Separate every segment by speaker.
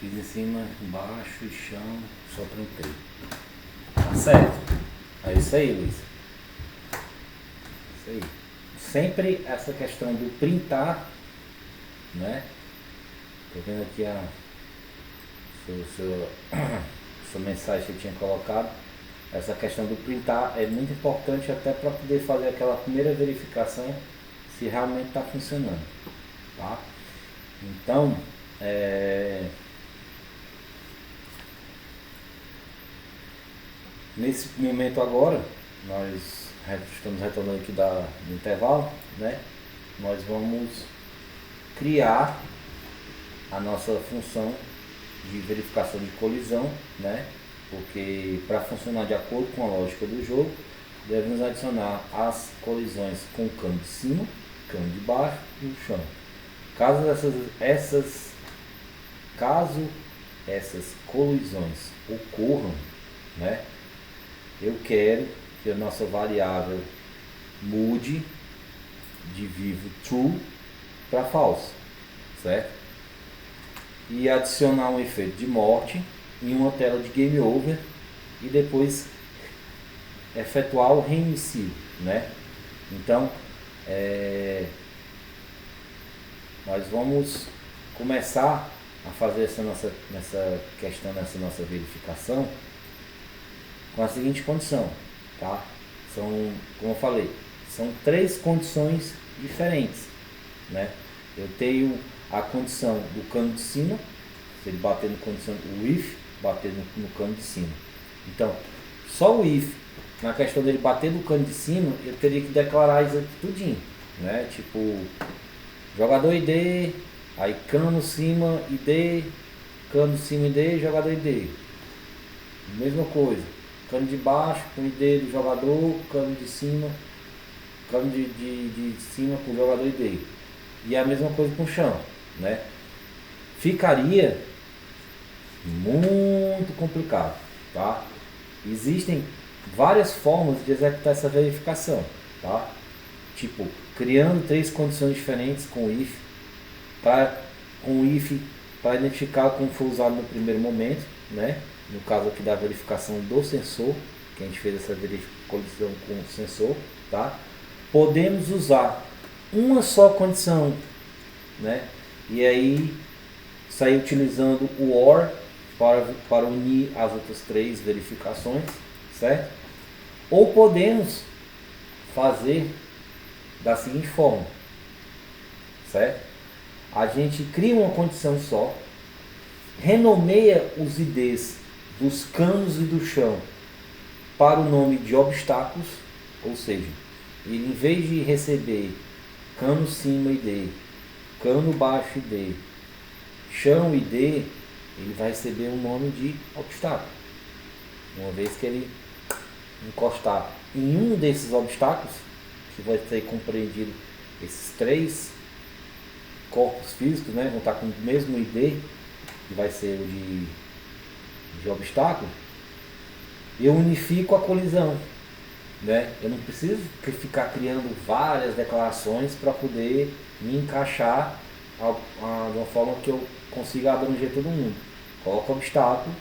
Speaker 1: Fiz em cima, embaixo e chão, só printei. Tá certo? É isso aí, Luiz. Isso aí. Sempre essa questão do printar, né? Tô vendo aqui a sua mensagem que eu tinha colocado. Essa questão do printar é muito importante até para poder fazer aquela primeira verificação se realmente está funcionando, tá? Então, nesse momento agora, nós estamos retornando aqui do intervalo, né? Nós vamos criar a nossa função de verificação de colisão, né? Porque para funcionar de acordo com a lógica do jogo, devemos adicionar as colisões com o cano de cima, cano de baixo e o chão. Caso essas colisões ocorram, né? Eu quero que a nossa variável mude de vivo true para false, certo? E adicionar um efeito de morte em uma tela de game over e depois efetuar o reinicio, né? Então, nós vamos começar a fazer essa nossa verificação com a seguinte condição, tá? Como eu falei, são 3 condições diferentes, né? Eu tenho a condição do cano de cima, se ele bater no condição, o if bater no cano de cima. Então, só o if, na questão dele bater no cano de cima, eu teria que declarar isso tudinho, né? Tipo, jogador ID, aí cano cima ID, cano cima ID, jogador ID. Mesma coisa, cano de baixo com ID do jogador, cano de cima, cano de cima com o jogador ID. E a mesma coisa com o chão, né? Ficaria muito complicado, tá? Existem várias formas de executar essa verificação, tá? Tipo, criando 3 condições diferentes com o if, para identificar como foi usado no primeiro momento, né? No caso aqui da verificação do sensor, que a gente fez essa colisão com o sensor, tá? Podemos usar uma só condição, né? E aí sair utilizando o OR para unir as outras 3 verificações, certo? Ou podemos fazer da seguinte forma, certo? A gente cria uma condição só, renomeia os IDs dos canos e do chão para o nome de obstáculos, ou seja, ele em vez de receber cano cima ID, cano baixo ID, chão ID, ele vai receber um nome de obstáculo. Uma vez que ele encostar em um desses obstáculos, que vai ser compreendido esses 3 corpos físicos, né, vão estar com o mesmo ID, que vai ser o de obstáculo, eu unifico a colisão, né? Eu não preciso ficar criando várias declarações para poder me encaixar de uma forma que eu consiga abranger todo mundo. Coloca o obstáculo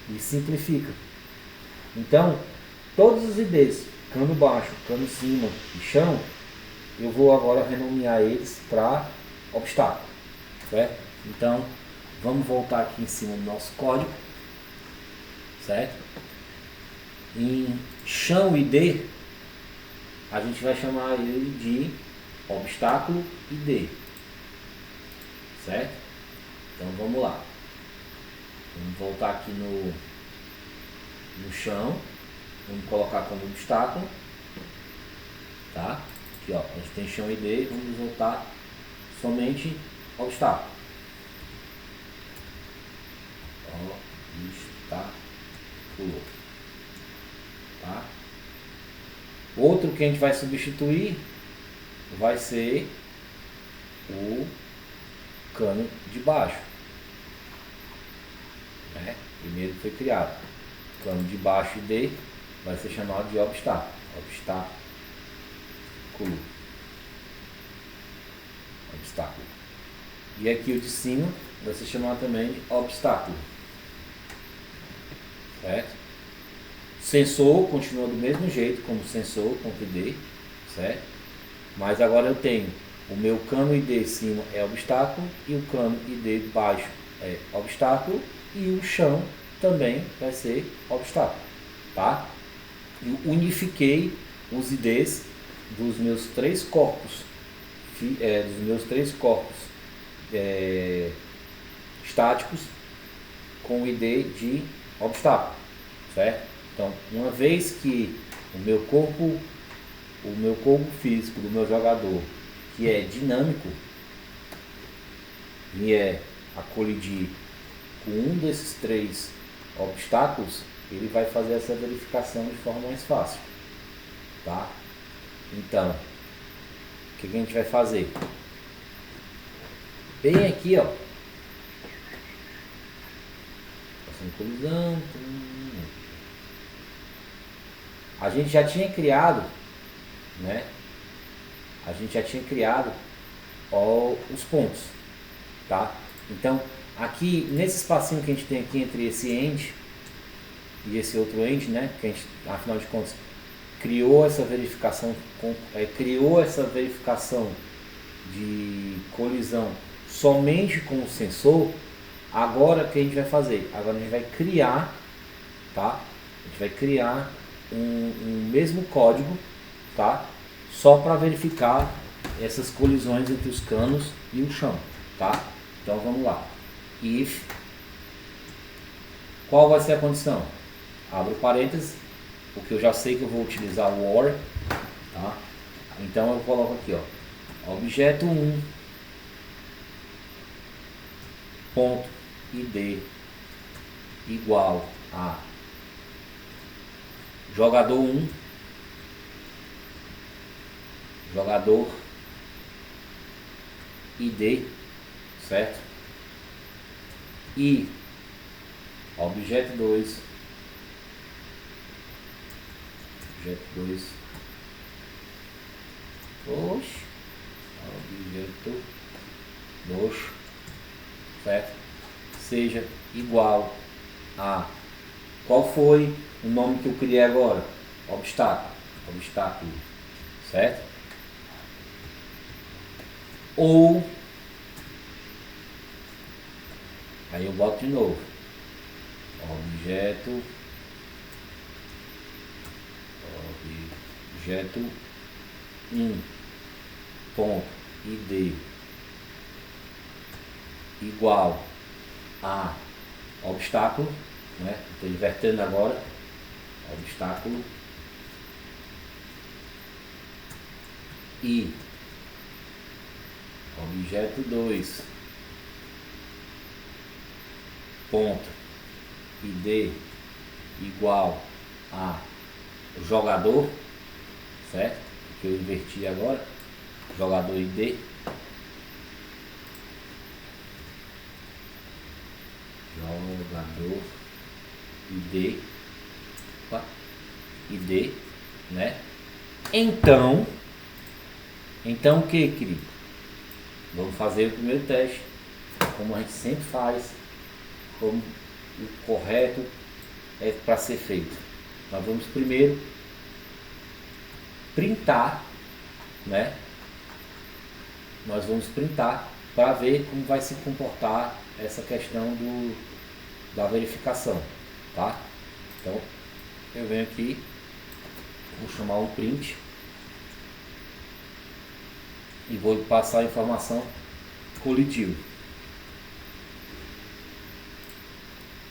Speaker 1: e simplifica. Então, todos os IDs, cano baixo, cano cima e chão, eu vou agora renomear eles para obstáculo, certo? Então, vamos voltar aqui em cima do nosso código, certo? Em chão ID, a gente vai chamar ele de obstáculo ID, certo? Então vamos lá, vamos voltar aqui no chão, vamos colocar como obstáculo, tá? Aqui ó, a gente tem chão ID, vamos voltar somente obstáculo. Obstáculo. Tá? Outro que a gente vai substituir vai ser o cano de baixo, né? Primeiro foi criado. Cano de baixo ID vai ser chamado de obstáculo. obstáculo, obstáculo. E aqui o de cima vai se chamar também de obstáculo, certo? Sensor continua do mesmo jeito como sensor.id, certo? Mas agora eu tenho o meu cano ID cima é obstáculo e o cano ID baixo é obstáculo e o chão também vai ser obstáculo, tá? Eu unifiquei os IDs dos meus três corpos, estáticos com o ID de obstáculo, certo? Então, uma vez que o meu corpo físico do meu jogador, que é dinâmico, vier a colidir com um desses três obstáculos, ele vai fazer essa verificação de forma mais fácil, tá? Então, o que a gente vai fazer? Bem aqui, ó, passando colisão, a gente já tinha criado, né? A gente já tinha criado os pontos, tá? Então, aqui nesse espacinho que a gente tem aqui entre esse end e esse outro end, né? Que a gente, afinal de contas, criou essa verificação de colisão somente com o sensor. Agora o que a gente vai fazer? Agora a gente vai criar, tá? A gente vai criar um mesmo código, tá? Só para verificar essas colisões entre os canos e o chão, tá? Então vamos lá. If, qual vai ser a condição? Abro parênteses, porque eu já sei que eu vou utilizar o OR, tá? Então eu coloco aqui, ó, objeto 1 ponto id igual a jogador 1, jogador id, certo? E objeto 2, objeto 2, certo? Seja igual a, qual foi o nome que eu criei agora? Obstáculo, certo? Ou, aí eu boto de novo, objeto 1 ponto id igual a obstáculo, né? Estou invertendo agora, obstáculo, e objeto 2 ponto id igual a jogador, certo? Que eu inverti agora, jogador id, jogador id, né? Então o que, querido? Vamos fazer o primeiro teste, como a gente sempre faz, como o correto é para ser feito. Nós vamos primeiro printar, né? Nós vamos printar para ver como vai se comportar essa questão da verificação, tá? Então eu venho aqui, vou chamar um print e vou passar a informação colidiu,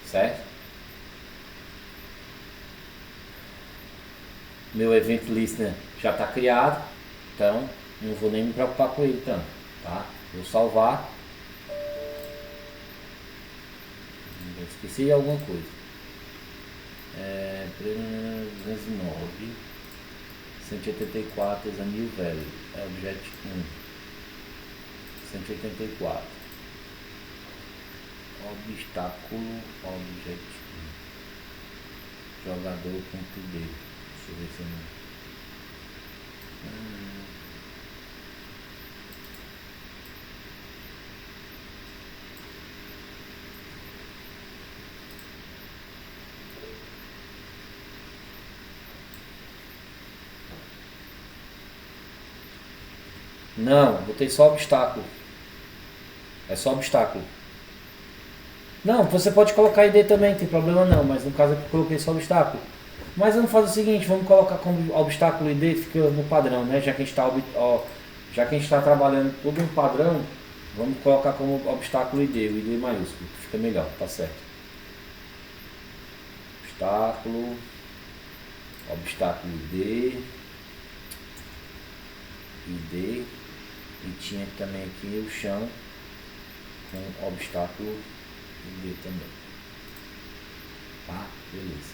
Speaker 1: certo? Meu event listener já está criado, então não vou nem me preocupar com ele tanto, tá? Vou salvar. Esqueci de alguma coisa. 209 184 is a new value. É objeto 1 184 obstáculo objeto 1 jogador.d. Deixa eu ver se eu não Não, botei só obstáculo. É só obstáculo. Não, você pode colocar ID também, tem problema não, mas no caso eu coloquei só obstáculo. Mas vamos fazer o seguinte, vamos colocar como obstáculo ID, fica no padrão, né? Já que a gente está trabalhando tudo em padrão, vamos colocar como obstáculo ID, o ID maiúsculo, que fica melhor, tá certo. Obstáculo ID, e tinha também aqui o chão com obstáculo ID também. Tá? Beleza.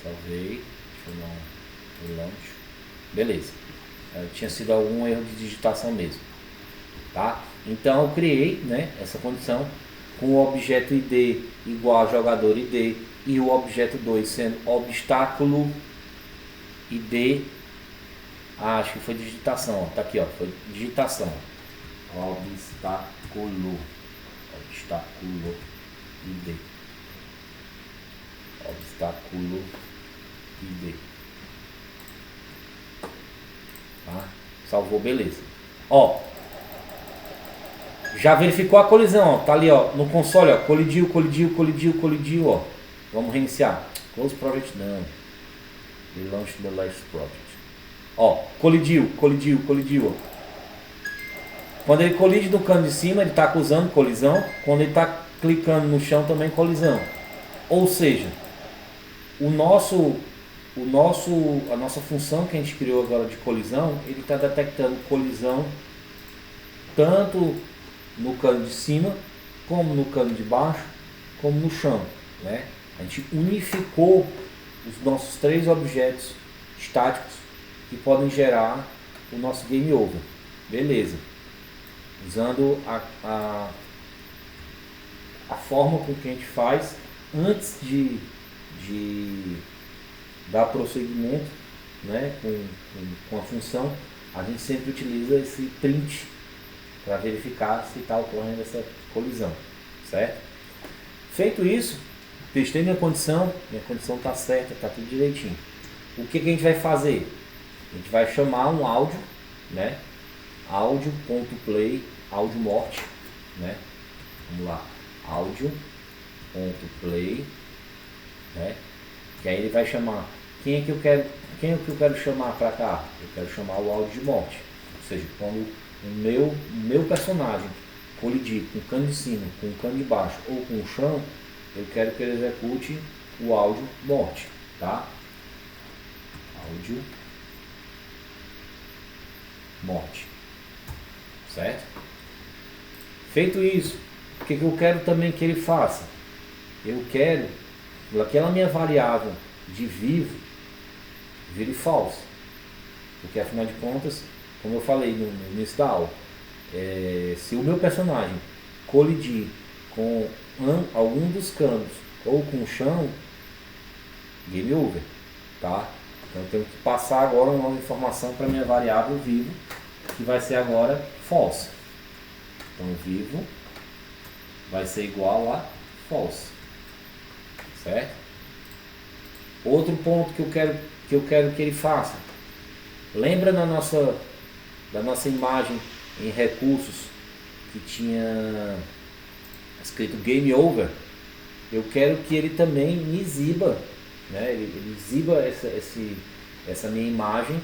Speaker 1: Salvei. Deixa eu dar um launch. Beleza. Tinha sido algum erro de digitação mesmo. Tá? Então eu criei, né, essa condição com o objeto ID igual a jogador ID e o objeto 2 sendo obstáculo ID. Acho que foi digitação, ó. Tá aqui, ó, foi digitação. Obstáculo ID. Obstáculo ID. Tá? Salvou, beleza. Ó, já verificou a colisão, ó. Tá ali, ó, no console, ó, colidiu, ó. Vamos reiniciar. Close project não. Relaunch the last project. Ó, colidiu, ó. Quando ele colide no cano de cima, ele está acusando colisão. Quando ele está clicando no chão, também colisão. Ou seja, a nossa função que a gente criou agora de colisão, ele está detectando colisão tanto no cano de cima, como no cano de baixo, como no chão, né? A gente unificou os nossos 3 objetos estáticos que podem gerar o nosso game over. Beleza. Usando a forma com que a gente faz antes de dar prosseguimento, né, com a função, a gente sempre utiliza esse print para verificar se está ocorrendo essa colisão, certo? Feito isso, testei minha condição está certa, está tudo direitinho. O que a gente vai fazer? A gente vai chamar um áudio, né? Áudio.play, áudio morte, né? Vamos lá, áudio.play, né? Que aí ele vai chamar, quem é que eu quero chamar para cá? Eu quero chamar o áudio de morte, ou seja, quando o meu personagem colidir com o cano de cima, com o cano de baixo ou com o chão, eu quero que ele execute o áudio morte, tá? Áudio morte, certo? Feito isso, o que eu quero também que ele faça? Eu quero que aquela minha variável de vivo vire false, porque afinal de contas, como eu falei no início da aula, se o meu personagem colidir com algum dos canos ou com o chão, game over, tá? Então eu tenho que passar agora uma nova informação para minha variável vivo, que vai ser agora false. Então vivo vai ser igual a false, certo? Outro ponto que eu quero que ele faça. Lembra da nossa imagem em recursos que tinha escrito game over? Eu quero que ele também me exiba, né? Ele exiba essa minha imagem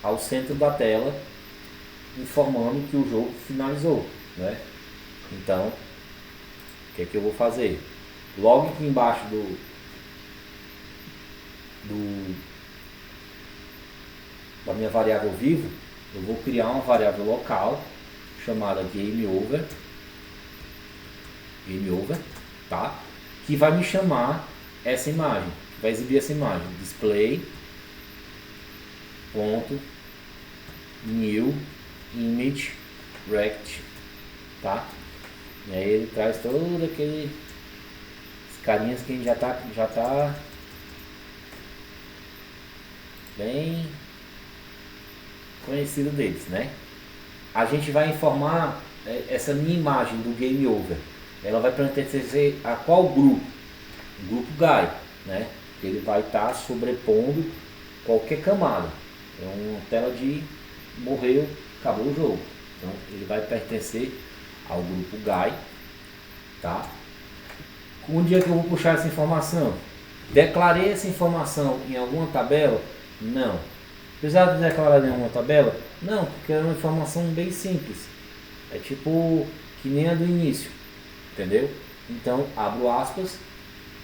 Speaker 1: ao centro da tela, informando que o jogo finalizou, né? Então, o que é que eu vou fazer? Logo aqui embaixo da minha variável vivo, eu vou criar uma variável local chamada game over, tá? Que vai me chamar essa imagem, que vai exibir essa imagem, display new image rect, tá? E aí ele traz todo aqueles carinhas que a gente já tá bem conhecido deles, né? A gente vai informar essa minha imagem do game over. Ela vai pertencer a qual grupo? O grupo Guy, né? Ele vai estar sobrepondo qualquer camada. É uma tela de morreu, acabou o jogo. Então ele vai pertencer ao grupo Guy, tá? Um dia que eu vou puxar essa informação, declarei essa informação em alguma tabela? Não. Precisava de declarar em alguma tabela? Não, porque é uma informação bem simples. É tipo que nem a do início, entendeu? Então abro aspas,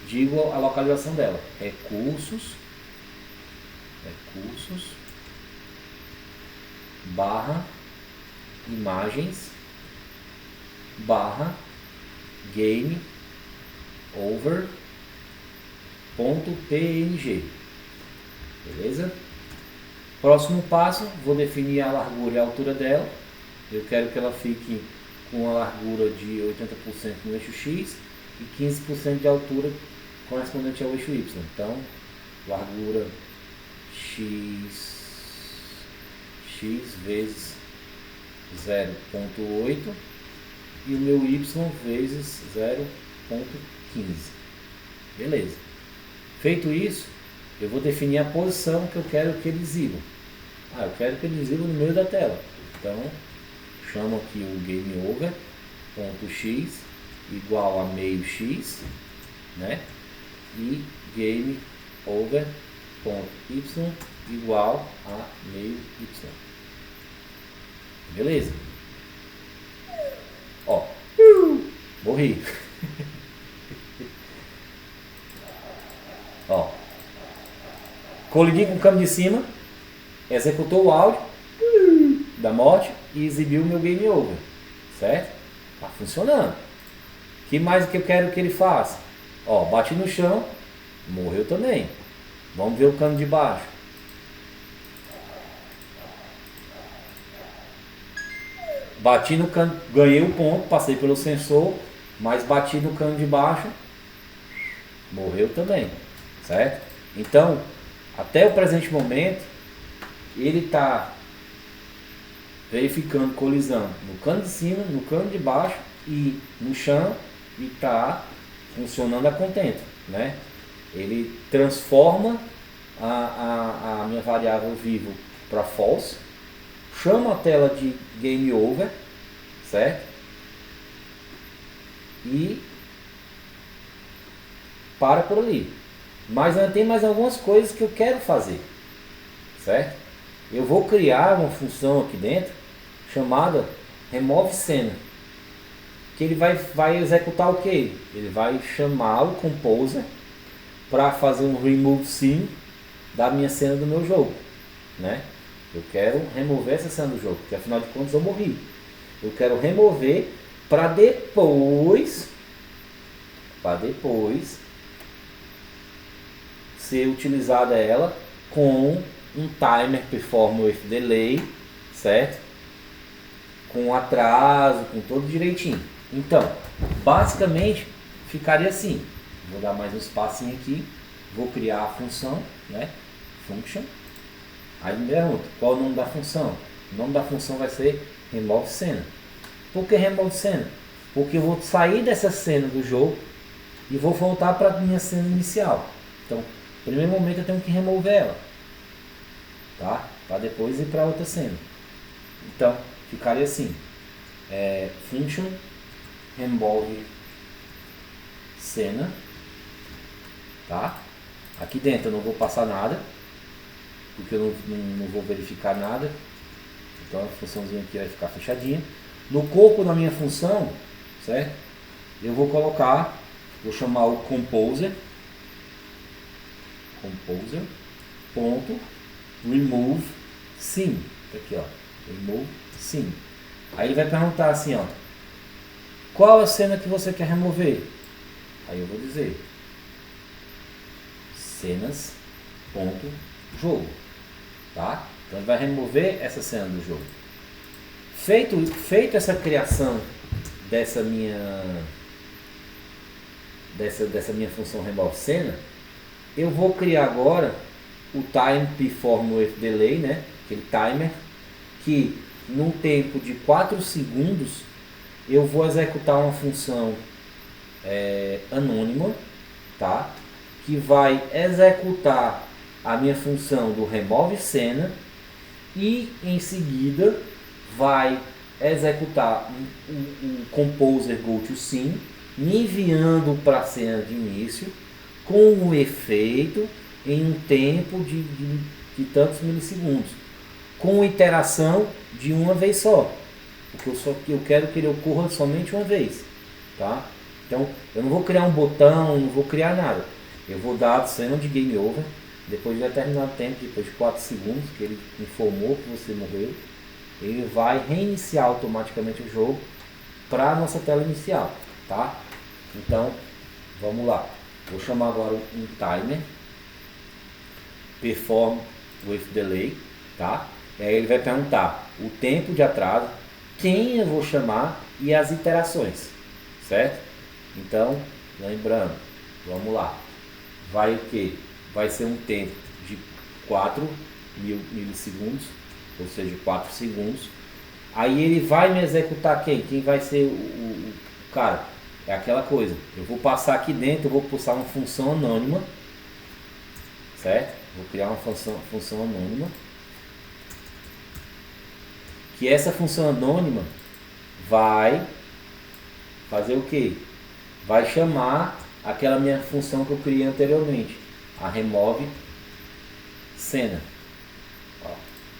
Speaker 1: digo a localização dela: recursos barra imagens barra game over ponto png. Beleza? Próximo passo, vou definir a largura e a altura dela. Eu quero que ela fique com a largura de 80% no eixo X e 15% de altura correspondente ao eixo Y. Então, largura x vezes 0,8 e o meu y vezes 0,15. Beleza. Feito isso, eu vou definir a posição que eu quero que eles exibam. Eu quero que eles exibam no meio da tela. Então, chamo aqui o GameOver.x igual a meio x, né? E GameOver.y igual a meio y. Beleza? Ó, morri. Ó, colidi com o câmbio de cima, executou o áudio da morte e exibiu o meu game over, certo? Tá funcionando. O que mais que eu quero que ele faça? Ó, bati no chão, morreu também. Vamos ver o cano de baixo. Bati no cano, ganhei o ponto, passei pelo sensor, mas bati no cano de baixo, morreu também, certo? Então, até o presente momento, ele está verificando colisão no cano de cima, no cano de baixo e no chão, e está funcionando a contento, né? Ele transforma a minha variável vivo para false, chama a tela de game over, certo? E para por ali. Mas ainda tem mais algumas coisas que eu quero fazer, certo? Eu vou criar uma função aqui dentro chamada remove cena, que ele vai executar o que? Ele vai chamar o composer para fazer um remove scene da minha cena do meu jogo, né? Eu quero remover essa cena do jogo, porque afinal de contas eu morri. Eu quero remover para depois ser utilizada ela com um timer perform with delay, certo? Com atraso, com tudo direitinho. Então, basicamente ficaria assim. Vou dar mais um espacinho aqui, vou criar a função, né? Function. Aí me pergunta, qual é o nome da função? O nome da função vai ser remove cena. Por que remove cena? Porque eu vou sair dessa cena do jogo e vou voltar para a minha cena inicial. Então, no primeiro momento eu tenho que remover ela, tá? Para depois ir para outra cena. Então, ficaria assim, function remove cena, tá? Aqui dentro eu não vou passar nada, porque eu não vou verificar nada. Então a funçãozinha aqui vai ficar fechadinha. No corpo da minha função, certo? Eu vou colocar, vou chamar o composer ponto remove scene. Aqui, ó, remove scene. Aí ele vai perguntar assim, ó, qual a cena que você quer remover? Aí eu vou dizer cenas ponto jogo, tá? Então ele vai remover essa cena do jogo. Feito essa criação dessa minha função remove cena, eu vou criar agora o time perform with delay, né? Aquele timer, que num tempo de 4 segundos eu vou executar uma função anônima, tá? Que vai executar a minha função do remove cena e em seguida vai executar um composer go to scene, me enviando para a cena de início com um efeito em um tempo de tantos milissegundos, com iteração de uma vez só, porque eu quero que ele ocorra somente uma vez, tá? Então eu não vou criar um botão, não vou criar nada, eu vou dar a cena de game over depois de determinado tempo, depois de 4 segundos que ele informou que você morreu, ele vai reiniciar automaticamente o jogo para a nossa tela inicial, tá? Então vamos lá, vou chamar agora um timer perform with delay, tá? E aí ele vai perguntar o tempo de atraso, quem eu vou chamar e as iterações, certo? Então, lembrando, vamos lá, vai o que? Vai ser um tempo de 4 milissegundos, ou seja, 4 segundos. Aí ele vai me executar quem? Quem vai ser o cara? É aquela coisa, eu vou passar aqui dentro, eu vou passar uma função anônima, certo? Vou criar uma função anônima, que essa função anônima vai fazer o que? Vai chamar aquela minha função que eu criei anteriormente, a remove cena. Ó,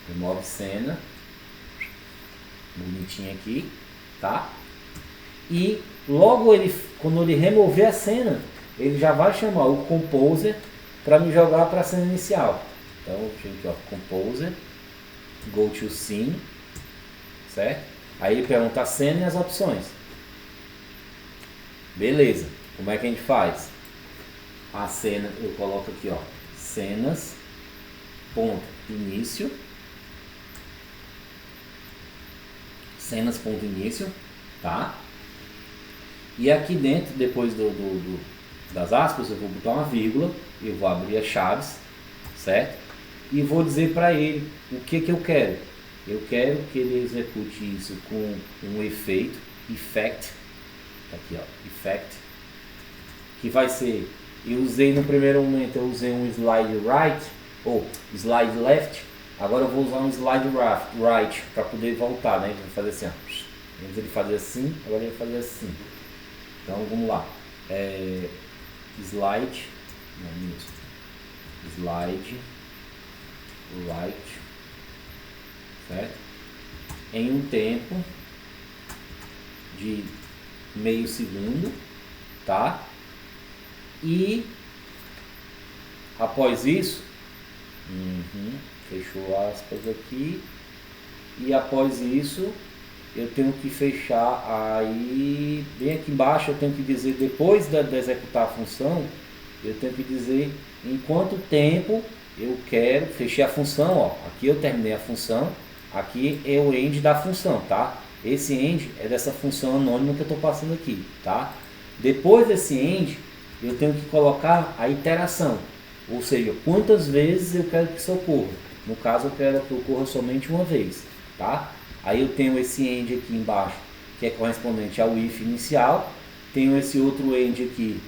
Speaker 1: remove cena, bonitinho aqui, tá? E logo quando ele remover a cena, ele já vai chamar o composer para me jogar para a cena inicial. Então, aqui, ó, composer, go to scene, certo? Aí ele pergunta a cena e as opções. Beleza, como é que a gente faz? A cena, eu coloco aqui, ó, cenas, ponto, início, cenas, ponto, início, tá? E aqui dentro, depois das aspas, eu vou botar uma vírgula, eu vou abrir as chaves, certo? E vou dizer para ele o que eu quero. Eu quero que ele execute isso com um efeito, effect, aqui ó, effect, que vai ser, eu usei no primeiro momento, eu usei um slide right, ou slide left, agora eu vou usar um slide right, para poder voltar, né? Ele vai fazer assim, ó. Antes ele fazer assim, agora ele vai fazer assim. Então vamos lá, slide, não, isso. Slide right, certo? Em um tempo de meio segundo, tá? E após isso, fechou aspas aqui, e após isso eu tenho que fechar aí, bem aqui embaixo eu tenho que dizer, depois de executar a função, eu tenho que dizer em quanto tempo eu quero, fechei a função, ó, aqui eu terminei a função, aqui é o end da função, tá? Esse end é dessa função anônima que eu estou passando aqui, tá? Depois desse end, eu tenho que colocar a iteração, ou seja, quantas vezes eu quero que isso ocorra. No caso, eu quero que ocorra somente uma vez, tá? Aí eu tenho esse end aqui embaixo, que é correspondente ao if inicial, tenho esse outro end aqui,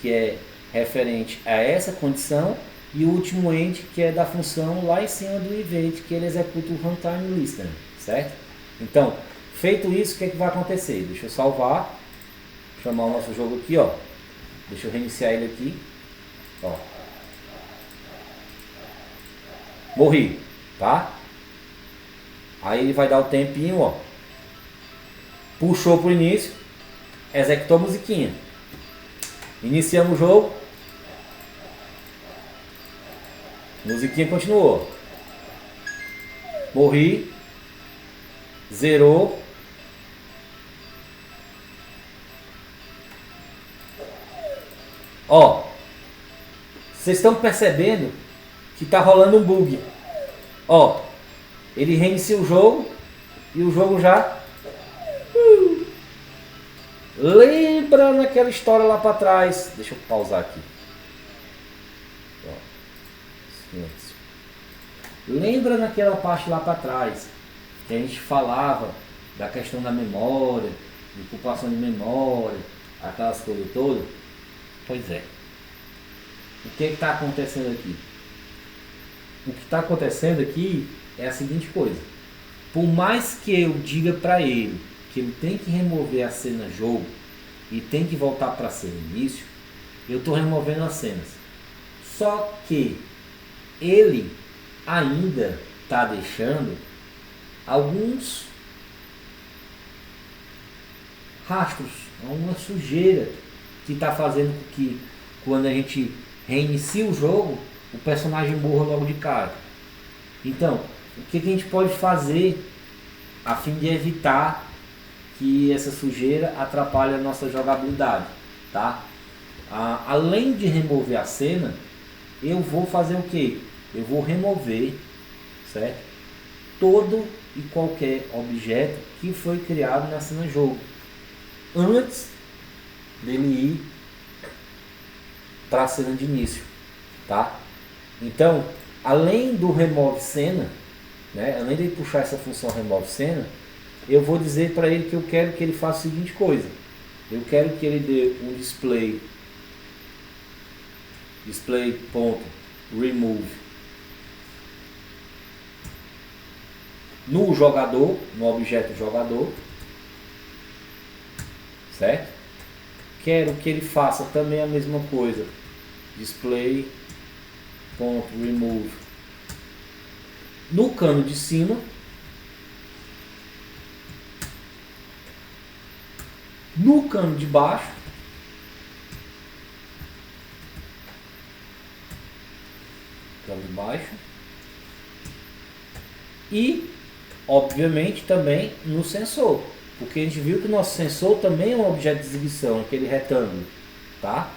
Speaker 1: que é referente a essa condição, e o último end, que é da função lá em cima do event, que ele executa o runtime listener, certo? Então, feito isso, o que é que vai acontecer? Deixa eu salvar, chamar o nosso jogo aqui, ó. Deixa eu reiniciar ele aqui, ó. Morri, tá? Aí ele vai dar o tempinho, ó. Puxou pro início, executou a musiquinha. Iniciamos o jogo. Musiquinha continuou. Morri. Zerou. Ó. Vocês estão percebendo que tá rolando um bug. Ó. Ele reinicia o jogo. E o jogo já... Lembra naquela história lá para trás. Deixa eu pausar aqui. Ó. Silêncio. Lembra naquela parte lá para trás que a gente falava da questão da memória, de ocupação de memória, aquelas coisas todas? Pois é. O que está acontecendo aqui? O que está acontecendo aqui é a seguinte coisa. Por mais que eu diga para ele que ele tem que remover a cena jogo e tem que voltar para a cena início, eu estou removendo as cenas. Só que ele ainda está deixando alguns rastros, alguma sujeira que está fazendo com que quando a gente reinicia o jogo, o personagem morra logo de cara. Então, o que a gente pode fazer a fim de evitar que essa sujeira atrapalhe a nossa jogabilidade, tá? Além de remover a cena, eu vou fazer o que? Eu vou remover, certo? Todo e qualquer objeto que foi criado na cena jogo antes dele ir para a cena de início, tá? Então, além do remove cena, né, além de puxar essa função remove cena, eu vou dizer para ele que eu quero que ele faça a seguinte coisa. Eu quero que ele dê um display.remove no jogador, no objeto jogador, certo? Quero que ele faça também a mesma coisa, display.remove no cano de cima, no cano de baixo, e obviamente também no sensor, porque a gente viu que o nosso sensor também é um objeto de exibição, aquele retângulo, tá?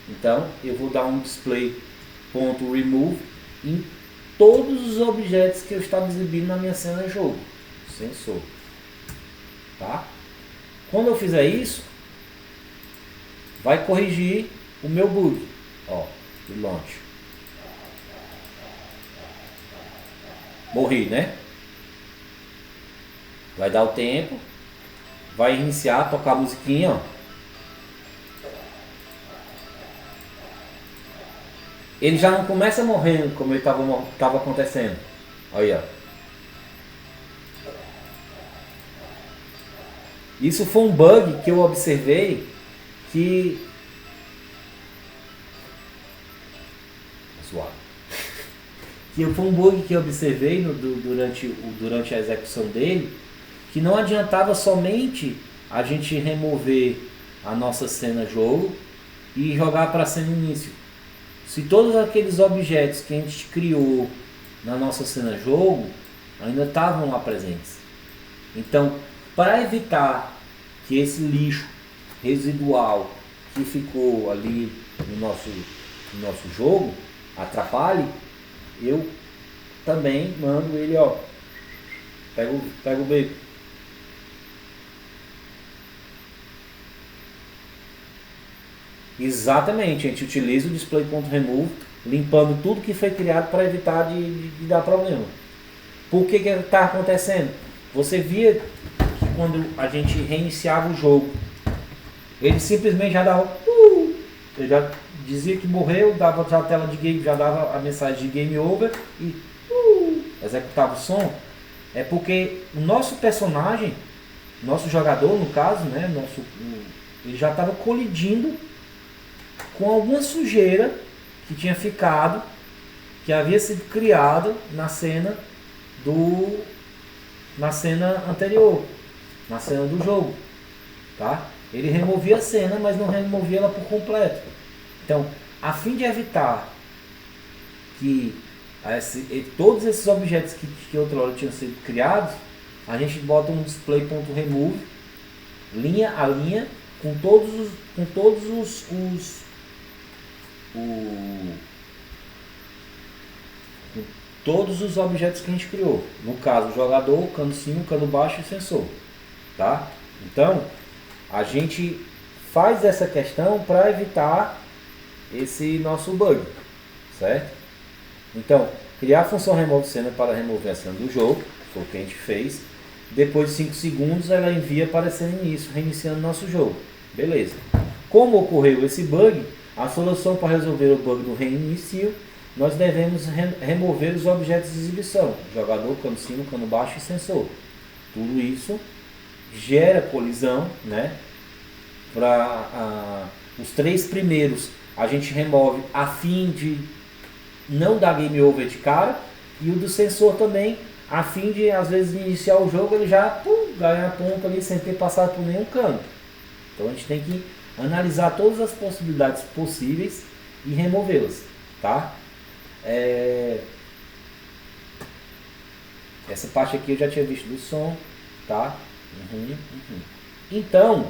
Speaker 1: Então eu vou dar um display.remove em todos os objetos que eu estava exibindo na minha cena jogo, sensor, tá? Quando eu fizer isso, vai corrigir o meu bug, ó, do launch. Morri, né? Vai dar o tempo, vai iniciar, tocar a musiquinha, ó. Ele já não começa morrendo como ele estava acontecendo. Olha. Isso foi um bug que eu observei que... Que foi um bug que eu observei durante a execução dele, que não adiantava somente a gente remover a nossa cena jogo e jogar para a cena início. Se todos aqueles objetos que a gente criou na nossa cena jogo ainda estavam lá presentes. Então, para evitar que esse lixo residual que ficou ali no nosso jogo atrapalhe, eu também mando ele, ó, pega o beco. Exatamente, a gente utiliza o display.remove, limpando tudo que foi criado para evitar de dar problema. Por que está acontecendo? Você via que quando a gente reiniciava o jogo, ele simplesmente já dava, ele já dizia que morreu, dava já a tela de game, já dava a mensagem de game over e executava o som. É porque o nosso personagem, nosso jogador no caso, né, ele já estava colidindo com alguma sujeira que tinha ficado, que havia sido criado na cena anterior, na cena do jogo, tá? Ele removia a cena, mas não removia ela por completo. Então, a fim de evitar que todos esses objetos que outra hora tinham sido criados, a gente bota um display.remove linha a linha com todos os objetos que a gente criou. No caso, o jogador, cano cima, cano baixo e sensor, tá? Então, a gente faz essa questão para evitar esse nosso bug, certo? Então, criar a função remove cena para remover a cena do jogo, foi o que a gente fez. Depois de 5 segundos ela envia para a cena início, reiniciando nosso jogo. Beleza. Como ocorreu esse bug, a solução para resolver o bug do reinicio, nós devemos remover os objetos de exibição, jogador, cano cima, cano baixo e sensor. Tudo isso gera colisão, né? Para os 3 primeiros a gente remove a fim de não dar game over de cara, e o do sensor também, a fim de às vezes iniciar o jogo ele já ganha ponto ali sem ter passado por nenhum cano. Então a gente tem que analisar todas as possibilidades possíveis e removê-las, tá? Essa parte aqui eu já tinha visto do som, tá? Então,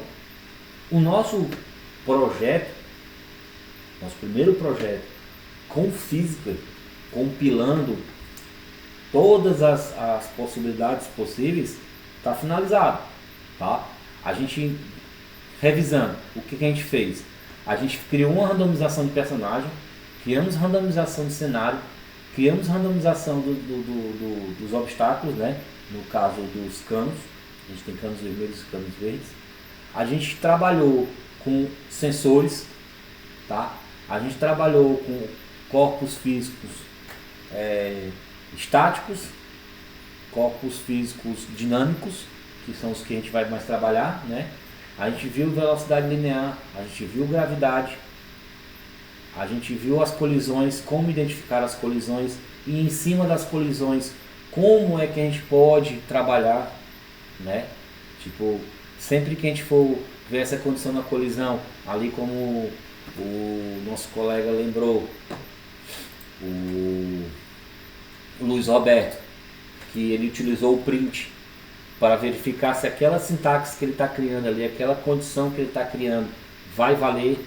Speaker 1: o nosso projeto, nosso primeiro projeto com física, compilando todas as possibilidades possíveis, está finalizado, tá? A gente, revisando, o que a gente fez? A gente criou uma randomização de personagem, criamos randomização de cenário, criamos randomização dos obstáculos, né? No caso dos canos, a gente tem canos vermelhos e canos verdes. A gente trabalhou com sensores, tá? A gente trabalhou com corpos físicos estáticos, corpos físicos dinâmicos, que são os que a gente vai mais trabalhar, né? A gente viu velocidade linear, a gente viu gravidade, a gente viu as colisões, como identificar as colisões e em cima das colisões como é que a gente pode trabalhar, né? Tipo, sempre que a gente for ver essa condição na colisão, ali como o nosso colega lembrou, o Luiz Roberto, que ele utilizou o print para verificar se aquela sintaxe que ele está criando ali, aquela condição que ele está criando, vai valer.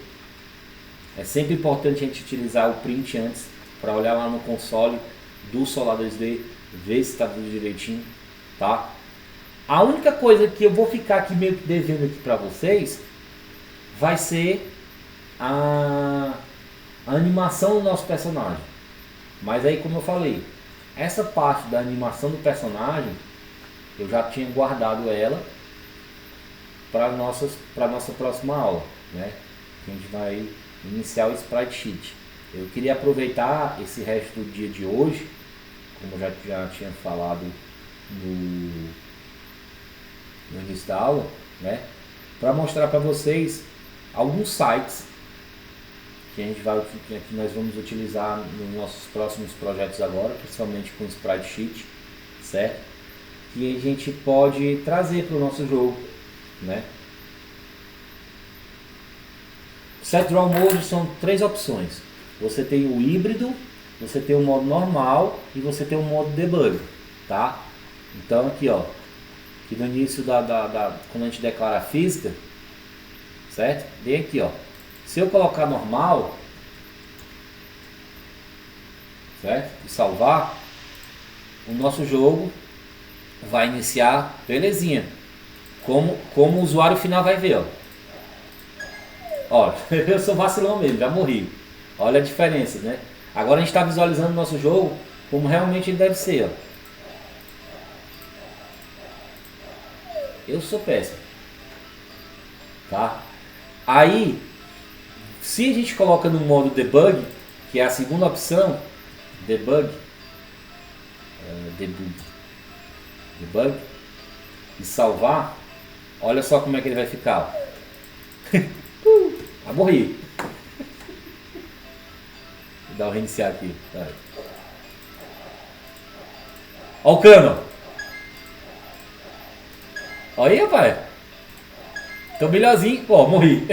Speaker 1: É sempre importante a gente utilizar o print antes, para olhar lá no console do Solar 2D, ver se está tudo direitinho, tá? A única coisa que eu vou ficar aqui meio que devendo aqui para vocês, vai ser a animação do nosso personagem. Mas aí, como eu falei, essa parte da animação do personagem, eu já tinha guardado ela para nossa próxima aula, né? Que a gente vai iniciar o Sprite Sheet. Eu queria aproveitar esse resto do dia de hoje, como eu já tinha falado no início da aula, né? Para mostrar para vocês alguns sites que nós vamos utilizar nos nossos próximos projetos agora, principalmente com o Sprite Sheet, certo? Que a gente pode trazer para o nosso jogo, né? Set Draw Mode são 3 opções. Você tem o híbrido, você tem o modo normal e você tem o modo debug, tá? Então aqui, ó, aqui no início quando a gente declara a física, certo? Vem aqui, ó. Se eu colocar normal, certo? E salvar, o nosso jogo vai iniciar belezinha. Como o usuário final vai ver, ó. Ó, eu sou vacilão mesmo, já morri. Olha a diferença, né? Agora a gente está visualizando o nosso jogo como realmente ele deve ser, ó. Eu sou péssimo, tá? Aí, se a gente coloca no modo debug, que é a segunda opção, debug, e salvar, olha só como é que ele vai ficar. Morri. Vou dar um reiniciar aqui. Olha o cano. Olha aí, rapaz. Tô melhorzinho. Ó, morri.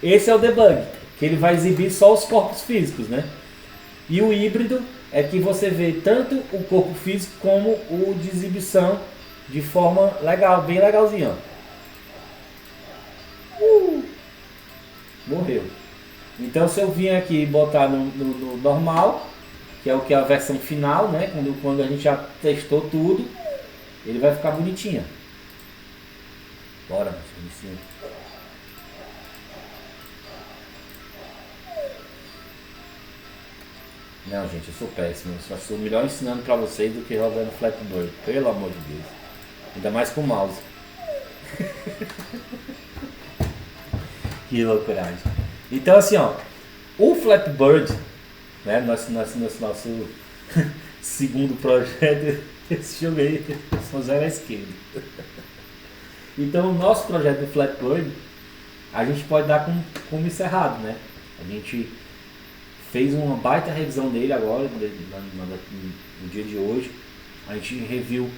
Speaker 1: Esse é o debug, que ele vai exibir só os corpos físicos, né? E o híbrido é que você vê tanto o corpo físico como o de exibição de forma legal, bem legalzinho, ó. Morreu. Então se eu vim aqui e botar no normal, que é o que é a versão final, né? Quando a gente já testou tudo, ele vai ficar bonitinho. Bora, bonitinho. Não, gente, eu sou péssimo. Eu só sou melhor ensinando pra vocês do que jogando Flappy Bird. Pelo amor de Deus. Ainda mais com o mouse. Que loucuragem. Então assim, ó. O Flappy Bird, né? Nosso segundo projeto. Esse jogo aí, só zero à esquerda. Então o nosso projeto do Flappy Bird, a gente pode dar como encerrado, né? A gente fez uma baita revisão dele agora, no dia de hoje. A gente reviu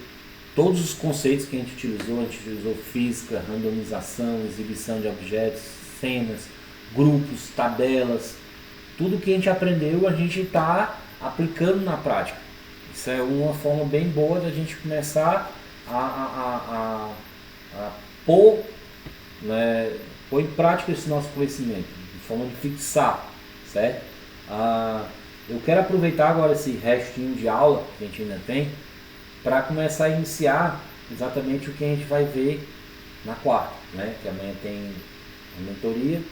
Speaker 1: todos os conceitos que a gente utilizou física, randomização, exibição de objetos, cenas, grupos, tabelas. Tudo que a gente aprendeu, a gente está aplicando na prática. Isso é uma forma bem boa da gente começar a pôr, né, pôr em prática esse nosso conhecimento, de forma de fixar, certo? Eu quero aproveitar agora esse restinho de aula que a gente ainda tem, para começar a iniciar exatamente o que a gente vai ver na quarta, né? Que amanhã tem a mentoria.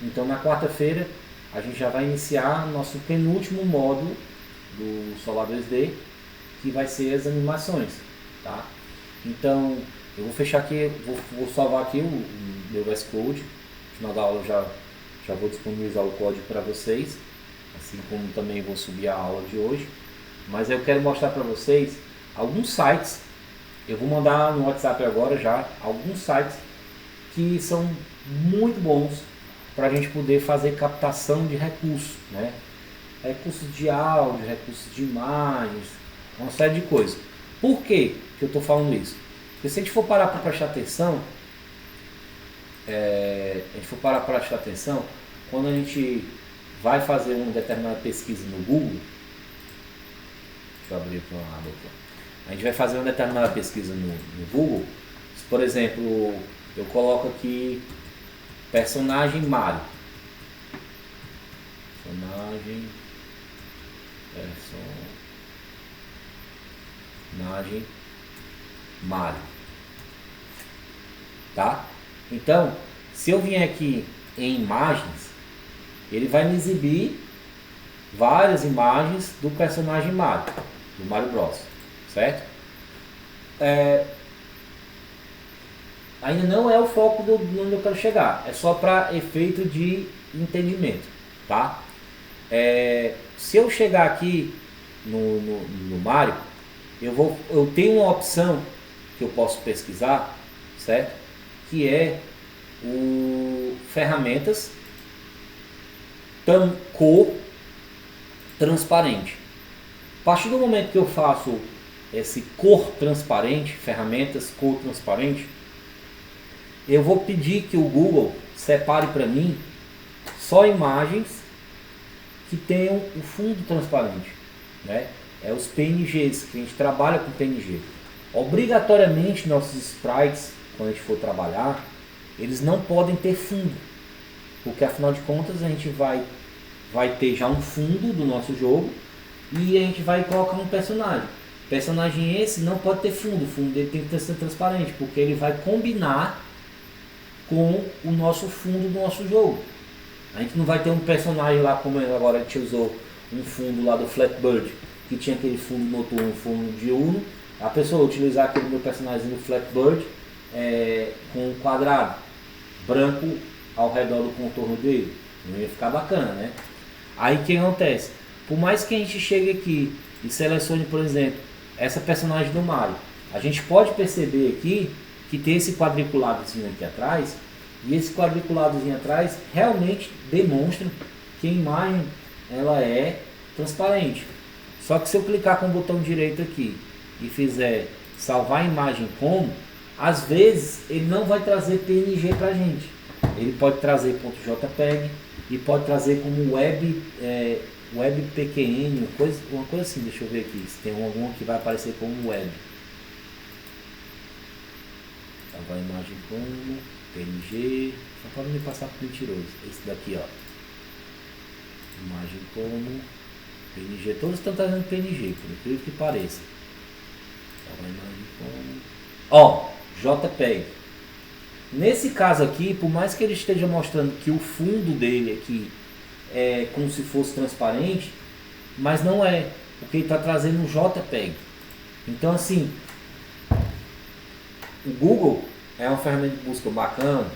Speaker 1: Então na quarta-feira a gente já vai iniciar nosso penúltimo módulo do Solar 2D, que vai ser as animações, tá? Então eu vou fechar aqui, vou salvar aqui o meu VS Code. No final da aula eu já vou disponibilizar o código para vocês, assim como também vou subir a aula de hoje. Mas eu quero mostrar para vocês alguns sites. Eu vou mandar no WhatsApp agora já alguns sites que são muito bons para a gente poder fazer captação de recursos, né? Recursos de áudio, recursos de imagens, uma série de coisas. Por que eu estou falando isso? Porque se a gente for parar para prestar atenção, quando a gente vai fazer uma determinada pesquisa no Google, deixa eu abrir aqui uma aba aqui. A gente vai fazer uma determinada pesquisa no Google. Se, por exemplo, eu coloco aqui personagem Mario. Personagem Mario. Tá? Então, se eu vier aqui em imagens, ele vai me exibir várias imagens do personagem Mario, do Mario Bros. Certo? Ainda não é o foco do onde eu quero chegar, é só para efeito de entendimento, tá? Se eu chegar aqui no Mario, eu tenho uma opção que eu posso pesquisar, certo? Que é o ferramentas cor transparente. A partir do momento que eu faço esse cor transparente, ferramentas cor transparente, eu vou pedir que o Google separe para mim só imagens que tenham o fundo transparente, né? É os PNGs, que a gente trabalha com PNG. Obrigatoriamente nossos sprites, quando a gente for trabalhar, eles não podem ter fundo, porque afinal de contas a gente vai ter já um fundo do nosso jogo e a gente vai colocar um personagem. Personagem esse não pode ter fundo, o fundo dele tem que ser transparente, porque ele vai combinar com o nosso fundo do nosso jogo. A gente não vai ter um personagem lá, como agora a gente usou um fundo lá do Flatbird, que tinha aquele fundo noturno, fundo diurno. A pessoa utilizar aquele meu personagem do Flatbird com um quadrado branco ao redor do contorno dele, não ia ficar bacana, né? Aí o que acontece? Por mais que a gente chegue aqui e selecione, por exemplo, essa personagem do Mario, a gente pode perceber aqui que tem esse quadriculadozinho aqui atrás, e esse quadriculadozinho atrás realmente demonstra que a imagem ela é transparente. Só que se eu clicar com o botão direito aqui e fizer salvar a imagem como, às vezes ele não vai trazer PNG pra gente. Ele pode trazer .jpeg e pode trazer como WebPQN, uma coisa assim. Deixa eu ver aqui se tem algum que vai aparecer como web. Salvar a imagem como PNG, só para não me passar por mentiroso. Esse daqui, ó, imagem como PNG, todos estão trazendo PNG, por incrível que pareça. Salvar a imagem como, ó, JPEG. Nesse caso aqui, por mais que ele esteja mostrando que o fundo dele aqui é como se fosse transparente, mas não é, porque ele está trazendo um JPEG. Então assim, o Google é uma ferramenta de busca bacana,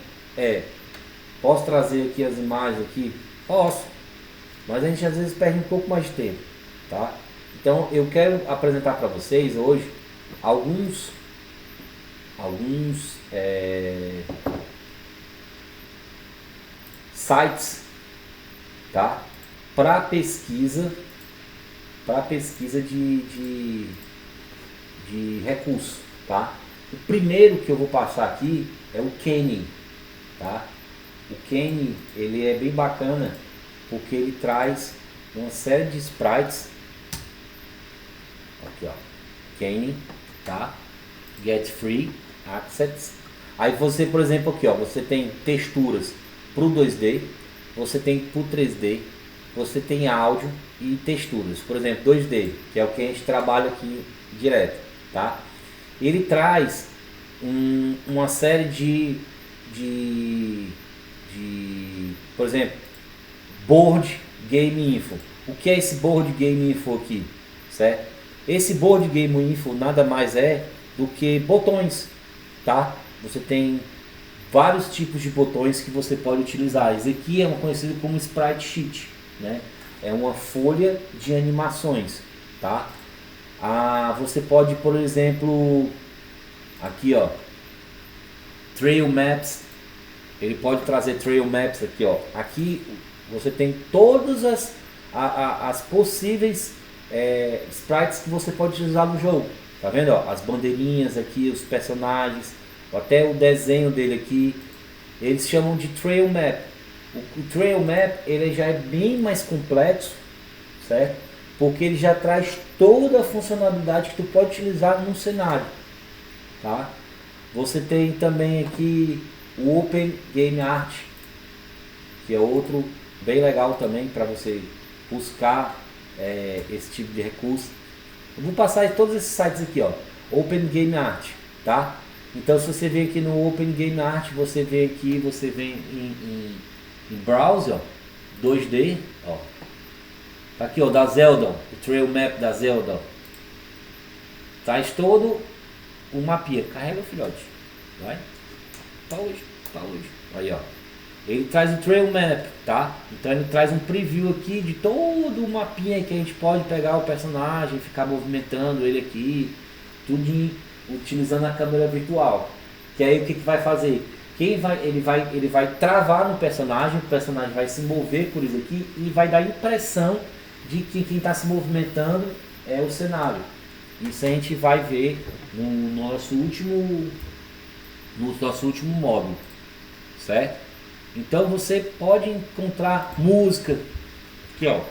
Speaker 1: posso trazer aqui as imagens aqui? Posso, mas a gente às vezes perde um pouco mais de tempo, tá? Então eu quero apresentar para vocês hoje alguns sites, tá? Para pesquisa de recursos, tá? O primeiro que eu vou passar aqui é o Canyon, tá? O Canyon, ele é bem bacana porque ele traz uma série de sprites. Aqui, ó, Canyon, tá? Get Free Access. Aí você, por exemplo, aqui, ó, você tem texturas para o 2D, você tem para o 3D, você tem áudio e texturas. Por exemplo, 2D, que é o que a gente trabalha aqui direto, tá? Ele traz uma série por exemplo, Board Game Info. O que é esse Board Game Info aqui, certo? Esse Board Game Info nada mais é do que botões, tá? Você tem vários tipos de botões que você pode utilizar. Esse aqui é conhecido como Sprite Sheet, né? É uma folha de animações, tá? Você pode, por exemplo, aqui, ó, Trail Maps. Ele pode trazer Trail Maps aqui, ó. Aqui você tem todas as possíveis sprites que você pode utilizar no jogo. Tá vendo, ó? As bandeirinhas aqui, os personagens, até o desenho dele aqui. Eles chamam de Trail Map. O Trail Map, ele já é bem mais complexo, certo? Porque ele já traz toda a funcionalidade que tu pode utilizar num cenário, tá? Você tem também aqui o Open Game Art, que é outro bem legal também para você buscar esse tipo de recurso. Eu vou passar em todos esses sites aqui, ó. Open Game Art, tá? Então se você vem aqui no Open Game Art, você vem aqui, você vem em browser, ó, 2D, ó. Tá aqui, ó, da Zelda, o Trail Map da Zelda. Traz todo o mapinha. Carrega, filhote. Vai. Tá hoje. Aí, ó. Ele traz o Trail Map, tá? Então ele traz um preview aqui de todo o mapinha que a gente pode pegar o personagem, ficar movimentando ele aqui, tudo utilizando a câmera virtual. Que aí o que vai fazer? Ele vai travar no personagem, o personagem vai se mover por isso aqui e vai dar a impressão de que quem está se movimentando é o cenário. Isso a gente vai ver no nosso último módulo, certo? Então você pode encontrar música, aqui ó,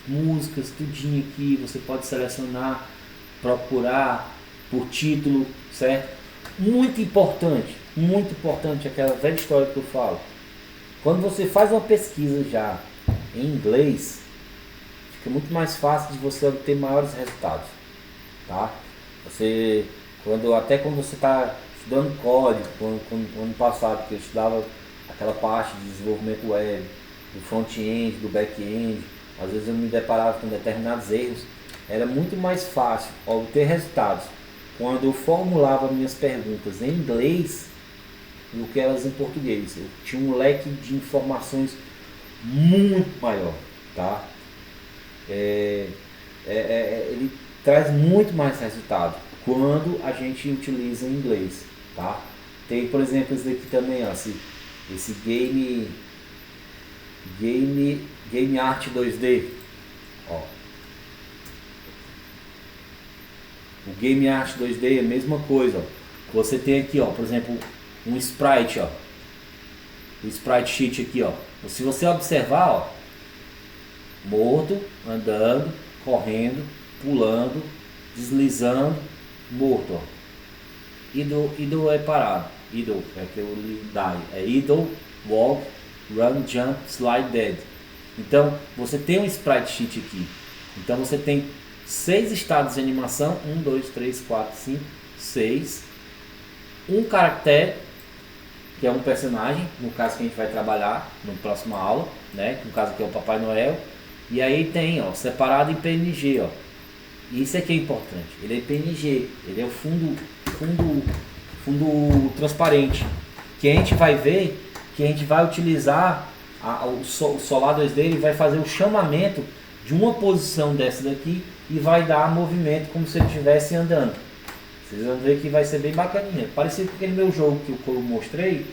Speaker 1: músicas, tudinho aqui, você pode selecionar, procurar por título, certo? Muito importante aquela velha história que eu falo. Quando você faz uma pesquisa já em inglês, fica muito mais fácil de você obter maiores resultados, tá? Quando você está estudando código, ano passado que eu estudava aquela parte de desenvolvimento web, do front-end, do back-end, às vezes eu me deparava com determinados erros. Era muito mais fácil obter resultados quando eu formulava minhas perguntas em inglês do que elas em português. Eu tinha um leque de informações muito maior, tá? Ele traz muito mais resultado quando a gente utiliza em inglês, tá? Tem, por exemplo, esse daqui também, ó, esse Game Art 2D, ó. O Game Art 2D é a mesma coisa, ó. Você tem aqui, ó, por exemplo, um sprite, ó. O sprite sheet aqui, ó. Se você observar, ó, morto, andando, correndo, pulando, deslizando, morto, ó. Idle é parado. Idle é que eu die. É idle, walk, run, jump, slide, dead. Então você tem um sprite sheet aqui. Então você tem 6 estados de animação: 1, 2, 3, 4, 5, 6. Um caractere, que é um personagem, no caso que a gente vai trabalhar na próxima aula, né? No caso aqui é o Papai Noel. E aí tem, ó, separado em PNG, ó. Isso aqui é importante. Ele é PNG, ele é o fundo transparente. Que a gente vai ver, que a gente vai utilizar o Solar 2D, ele vai fazer o chamamento de uma posição dessa daqui e vai dar movimento como se ele estivesse andando. Vocês vão ver que vai ser bem bacaninha. Parecido com aquele meu jogo que eu mostrei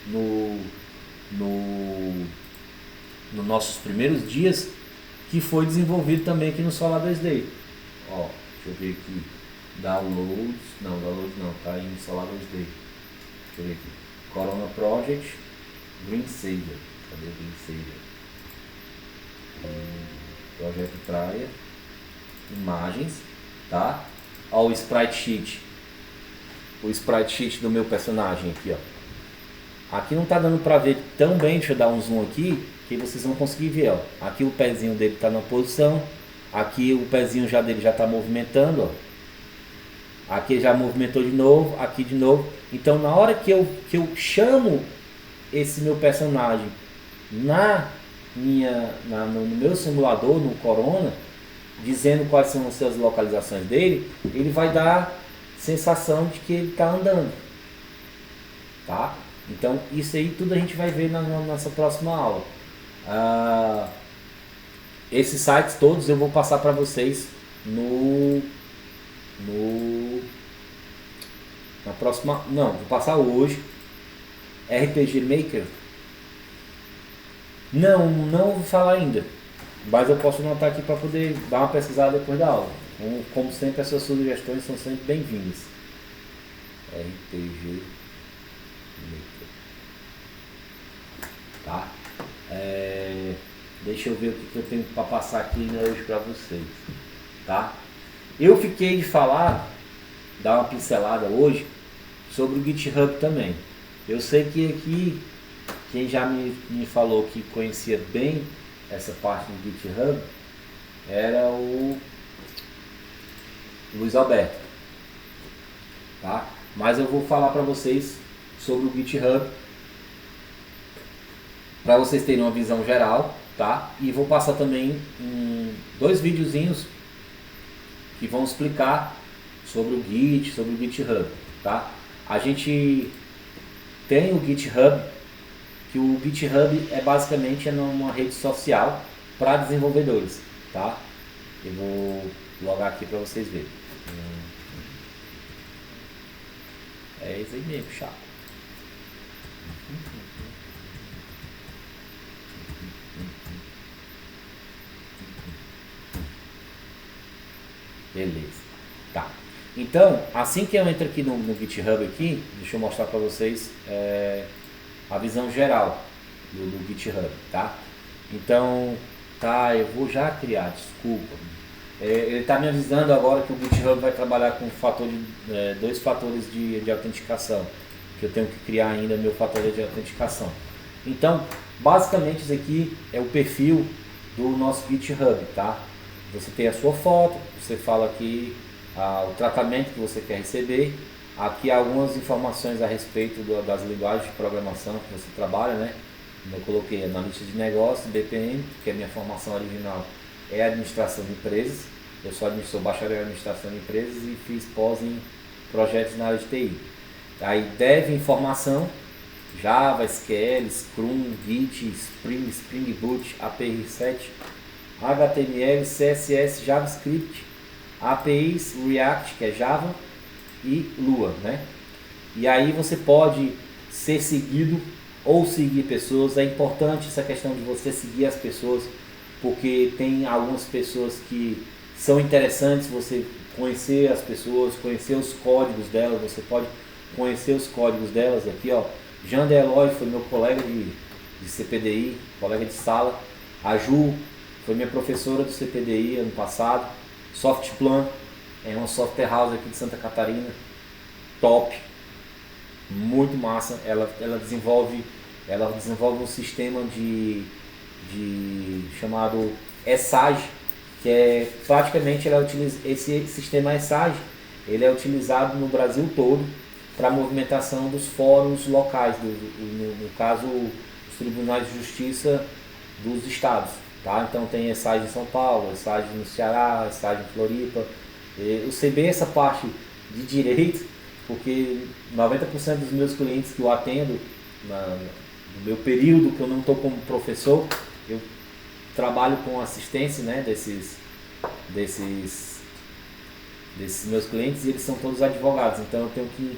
Speaker 1: nos nossos primeiros dias, que foi desenvolvido também aqui no Solar 2D. Ó, deixa eu ver aqui. Downloads não, tá em Solar 2D. Deixa eu ver aqui. Corona Project, Green Saver. Cadê o Green Saver? Projeto Praia, imagens, tá? Ó, o Sprite Sheet. O Sprite Sheet do meu personagem aqui, ó. Aqui não tá dando pra ver tão bem, deixa eu dar um zoom aqui, que vocês vão conseguir ver, ó. Aqui o pezinho dele tá na posição, aqui o pezinho dele já tá movimentando, ó. Aqui já movimentou de novo, aqui de novo. Então na hora que eu chamo esse meu personagem no meu simulador, no Corona, dizendo quais são as suas localizações dele, ele vai dar sensação de que ele está andando, tá? Então isso aí tudo a gente vai ver na nossa próxima aula. Esses sites todos eu vou passar para vocês na próxima, não, vou passar hoje. RPG Maker, não vou falar ainda, mas eu posso anotar aqui para poder dar uma pesquisada depois da aula. Como sempre, as suas sugestões são sempre bem-vindas. RPG Maker, tá? Deixa eu ver o que eu tenho para passar aqui hoje para vocês, tá? Eu fiquei de dar uma pincelada hoje sobre o GitHub também. Eu sei que aqui, quem já me falou que conhecia bem essa parte do GitHub era o Luiz Alberto, tá? Mas eu vou falar para vocês sobre o GitHub, para vocês terem uma visão geral, tá? E vou passar também 2 videozinhos que vão explicar sobre o Git, sobre o GitHub, tá? A gente tem o GitHub, que o GitHub é basicamente uma rede social para desenvolvedores, tá? Eu vou logar aqui para vocês verem. É isso aí mesmo, chato. Beleza, tá. Então, assim que eu entro aqui no GitHub aqui, deixa eu mostrar para vocês a visão geral do GitHub, tá? Então, tá, eu vou já criar, desculpa. Ele está me avisando agora que o GitHub vai trabalhar com 2 fatores de autenticação, que eu tenho que criar ainda meu fator de autenticação. Então, basicamente isso aqui é o perfil do nosso GitHub, tá? Você tem a sua foto, você fala aqui o tratamento que você quer receber. Aqui algumas informações a respeito das linguagens de programação que você trabalha, né? Eu coloquei analista de negócios, BPM, que é a minha formação original é administração de empresas. Eu sou bacharel em administração de empresas e fiz pós em projetos na área de TI. Aí Dev informação, Java, SQL, Scrum, Git, Spring Boot, API 7, HTML, CSS, JavaScript, APIs, React, que é Java, e Lua, né? E aí você pode ser seguido ou seguir pessoas. É importante essa questão de você seguir as pessoas, porque tem algumas pessoas que são interessantes, você conhecer as pessoas, conhecer os códigos delas. Você pode conhecer os códigos delas aqui, ó. Jander Eloy foi meu colega de CPDI, colega de sala. A Ju foi minha professora do CPDI ano passado. Softplan é uma software house aqui de Santa Catarina, top, muito massa. Ela desenvolve um sistema chamado ESAGE, que é praticamente esse sistema ESAGE, ele é utilizado no Brasil todo para a movimentação dos fóruns locais, no caso os tribunais de justiça dos estados, tá? Então tem estágio em São Paulo, estágio no Ceará, estágio em Floripa. Eu sei bem essa parte de direito, porque 90% dos meus clientes que eu atendo no meu período que eu não estou como professor, eu trabalho com assistência, né, desses meus clientes, e eles são todos advogados, então eu tenho que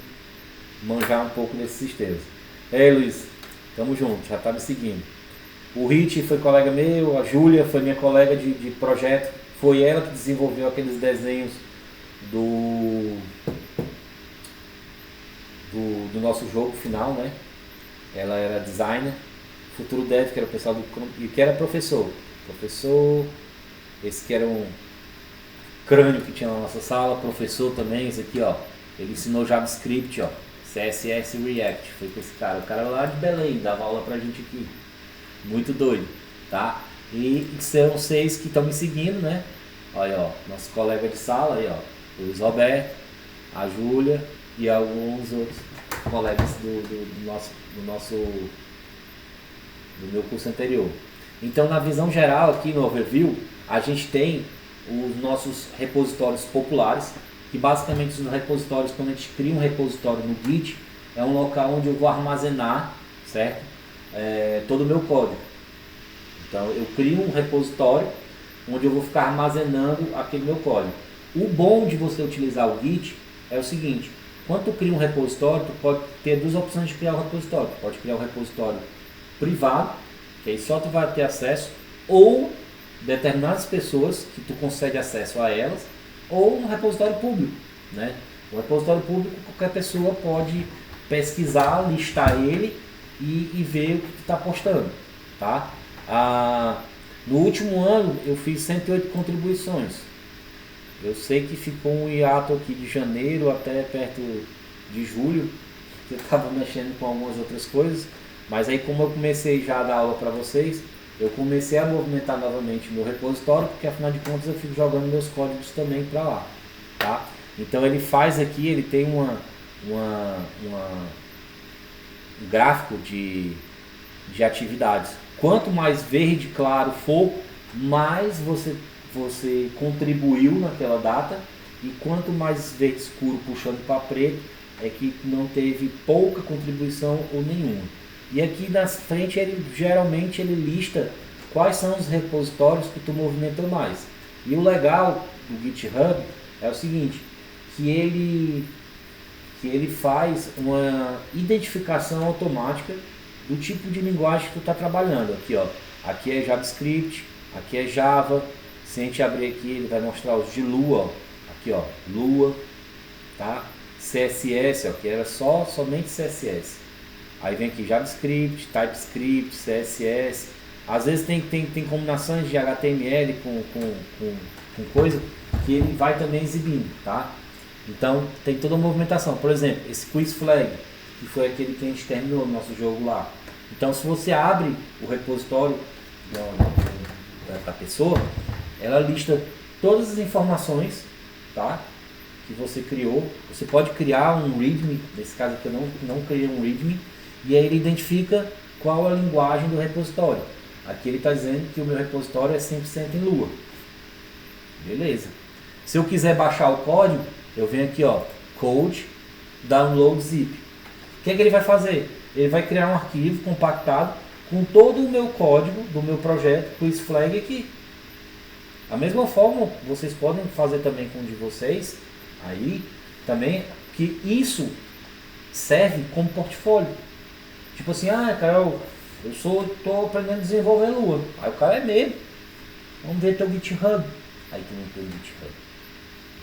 Speaker 1: manjar um pouco desses sistemas. Luiz, tamo junto, já tá me seguindo. O Rich foi colega meu, a Júlia foi minha colega de projeto, foi ela que desenvolveu aqueles desenhos do nosso jogo final, né? Ela era designer, Futuro Dev, que era o pessoal e que era professor, esse que era um crânio que tinha na nossa sala, professor também, esse aqui, ó, ele ensinou JavaScript, ó, CSS e React, foi com esse cara, o cara lá de Belém, dava aula pra gente aqui, muito doido, tá? E são 6 que estão me seguindo, né? Olha, ó, nosso colega de sala aí, ó, o Luiz Roberto, a Júlia e alguns outros colegas do meu curso anterior. Então, na visão geral aqui no overview, a gente tem os nossos repositórios populares, que basicamente os repositórios, quando a gente cria um repositório no Git, é um local onde eu vou armazenar, certo? Todo o meu código. Então eu crio um repositório onde eu vou ficar armazenando aquele meu código. O bom de você utilizar o Git é o seguinte: quando tu cria um repositório, tu pode ter duas opções de criar um repositório. Tu pode criar um repositório privado, que aí só tu vai ter acesso, ou determinadas pessoas que tu consegue acesso a elas, ou um repositório público, né? O repositório público, qualquer pessoa pode pesquisar, listar ele e ver o que tu está postando, tá? No último ano eu fiz 108 contribuições. Eu sei que ficou um hiato aqui de janeiro até perto de julho, que eu estava mexendo com algumas outras coisas, mas aí como eu comecei já a dar aula para vocês, eu comecei a movimentar novamente meu repositório, porque afinal de contas eu fico jogando meus códigos também para lá, tá? Então ele faz aqui, ele tem um gráfico de atividades. Quanto mais verde claro for, mais você contribuiu naquela data, e quanto mais verde escuro puxando para preto, é que não teve pouca contribuição ou nenhuma. E aqui na frente geralmente ele lista quais são os repositórios que tu movimentou mais. E o legal do GitHub é o seguinte, que ele faz uma identificação automática do tipo de linguagem que tu está trabalhando. Aqui, ó, aqui é JavaScript, aqui é Java. Se a gente abrir aqui, ele vai mostrar os de Lua, ó. Aqui, ó, Lua, tá? CSS, ó, que era somente CSS. Aí vem aqui JavaScript, TypeScript, CSS. Às vezes tem combinações de HTML com coisa que ele vai também exibindo, tá? Então tem toda a movimentação. Por exemplo, esse Quiz Flag, que foi aquele que a gente terminou no nosso jogo lá. Então se você abre o repositório da pessoa, ela lista todas as informações, tá? Que você criou. Você pode criar um README, nesse caso aqui eu não criei um README, e aí ele identifica qual a linguagem do repositório. Aqui ele está dizendo que o meu repositório é 100% em Lua. Beleza. Se eu quiser baixar o código, eu venho aqui, ó, Code, Download Zip. O que é que ele vai fazer? Ele vai criar um arquivo compactado com todo o meu código do meu projeto, Quiz Flag aqui. Da mesma forma, vocês podem fazer também com o de vocês, aí também, que isso serve como portfólio. Tipo assim, Carol, eu estou aprendendo a desenvolver Lua. Aí o cara é mesmo. Vamos ver teu GitHub. Aí tu não tem o GitHub.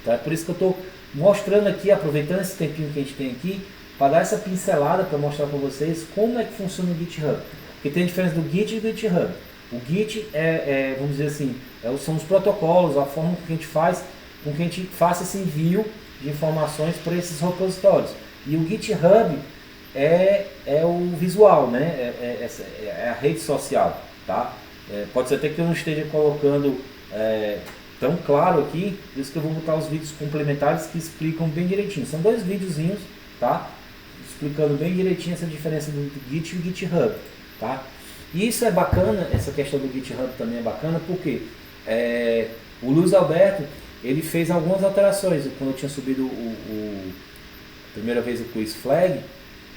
Speaker 1: Então é por isso que eu estou mostrando aqui, aproveitando esse tempinho que a gente tem aqui, para dar essa pincelada, para mostrar para vocês como é que funciona o GitHub. Porque tem a diferença do Git e do GitHub. O Git vamos dizer assim, são os protocolos, a forma que a gente faz com que a gente faça esse envio de informações para esses repositórios. E o GitHub é o visual, né? É a rede social, tá? Pode ser até que eu não esteja colocando tão claro aqui, por isso que eu vou botar os vídeos complementares que explicam bem direitinho. São 2 videozinhos, tá? Explicando bem direitinho essa diferença do Git e o GitHub, tá? E isso é bacana, essa questão do GitHub também é bacana, porque o Luiz Alberto, ele fez algumas alterações. Quando eu tinha subido primeira vez o quiz flag,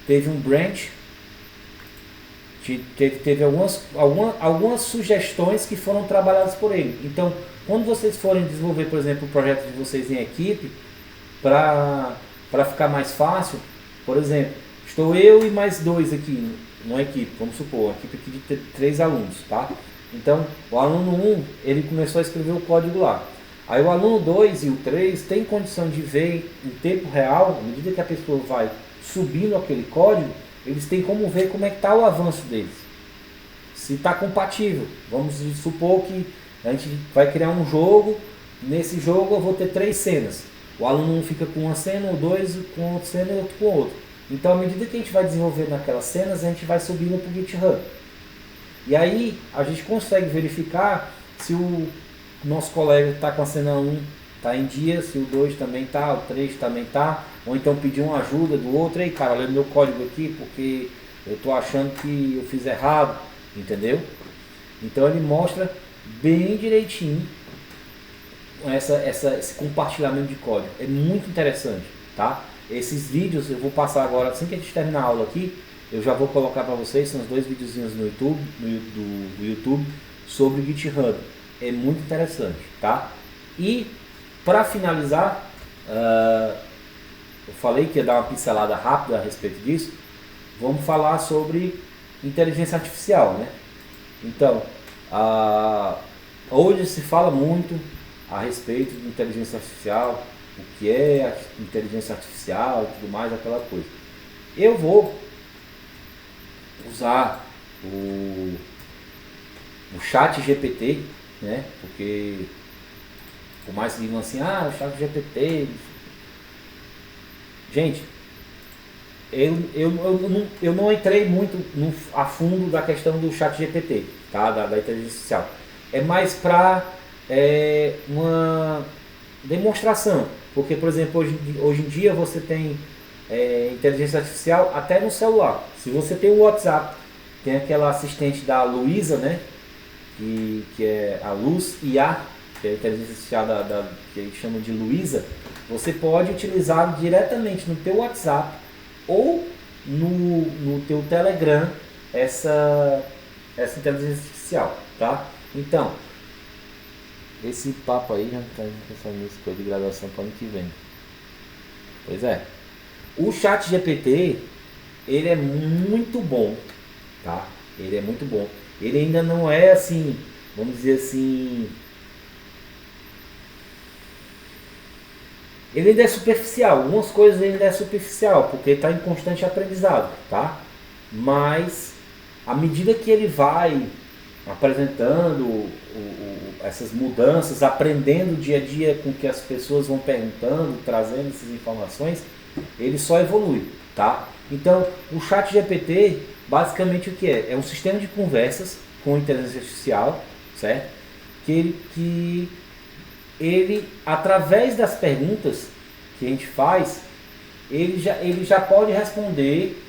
Speaker 1: teve um branch, teve algumas sugestões que foram trabalhadas por ele. Então, quando vocês forem desenvolver, por exemplo, o projeto de vocês em equipe, para ficar mais fácil, por exemplo, estou eu e mais 2 aqui, numa equipe, vamos supor, uma equipe aqui de 3 alunos, tá? Então, o aluno 1, ele começou a escrever o código lá. Aí o aluno 2 e o 3 tem condição de ver em tempo real, à medida que a pessoa vai subindo aquele código, eles têm como ver como é que está o avanço deles. Se está compatível. Vamos supor que a gente vai criar um jogo, nesse jogo eu vou ter 3 cenas. O aluno 1 fica com uma cena, o 2 com outra cena e outro com outra. Então, à medida que a gente vai desenvolvendo aquelas cenas, a gente vai subindo para o GitHub. E aí, a gente consegue verificar se o nosso colega está com a cena 1 está em dia, se o 2 também está, o 3 também está, ou então pedir uma ajuda do outro. Ei, cara, olha meu código aqui, porque eu estou achando que eu fiz errado, entendeu? Então, ele mostra bem direitinho esse compartilhamento de código. É muito interessante, tá? Esses vídeos eu vou passar agora, assim que a gente terminar a aula aqui, eu já vou colocar para vocês, são os 2 videozinhos no YouTube, do YouTube, sobre o GitHub. É muito interessante, tá? E, para finalizar, eu falei que ia dar uma pincelada rápida a respeito disso, vamos falar sobre inteligência artificial, né? Então, hoje se fala muito a respeito de inteligência artificial, o que é inteligência artificial e tudo mais, aquela coisa. Eu vou usar o chat GPT, né? Porque por mais que digam assim, o chat GPT... Gente, eu não entrei muito a fundo da questão do chat GPT, tá? Da inteligência artificial. É mais para uma demonstração, porque, por exemplo, hoje em dia você tem inteligência artificial até no celular. Se você tem o WhatsApp, tem aquela assistente da Luísa, né? Que é a Luz IA, que é a inteligência artificial que eles chamam de Luísa. Você pode utilizar diretamente no teu WhatsApp ou no teu Telegram essa inteligência artificial, tá? Então, esse papo aí já está pensando nisso, coisa de graduação para o ano que vem. Pois é. O chat GPT, ele é muito bom, tá? Ele é muito bom. Ele ainda não é assim, vamos dizer assim... Ele ainda é superficial. Algumas coisas ainda é superficial, porque está em constante aprendizado, tá? Mas, à medida que ele vai apresentando essas mudanças, aprendendo dia a dia com que as pessoas vão perguntando, trazendo essas informações, ele só evolui, tá? Então, o chat GPT, basicamente o que é? É um sistema de conversas com inteligência artificial, certo? Que ele, através das perguntas que a gente faz, ele já pode responder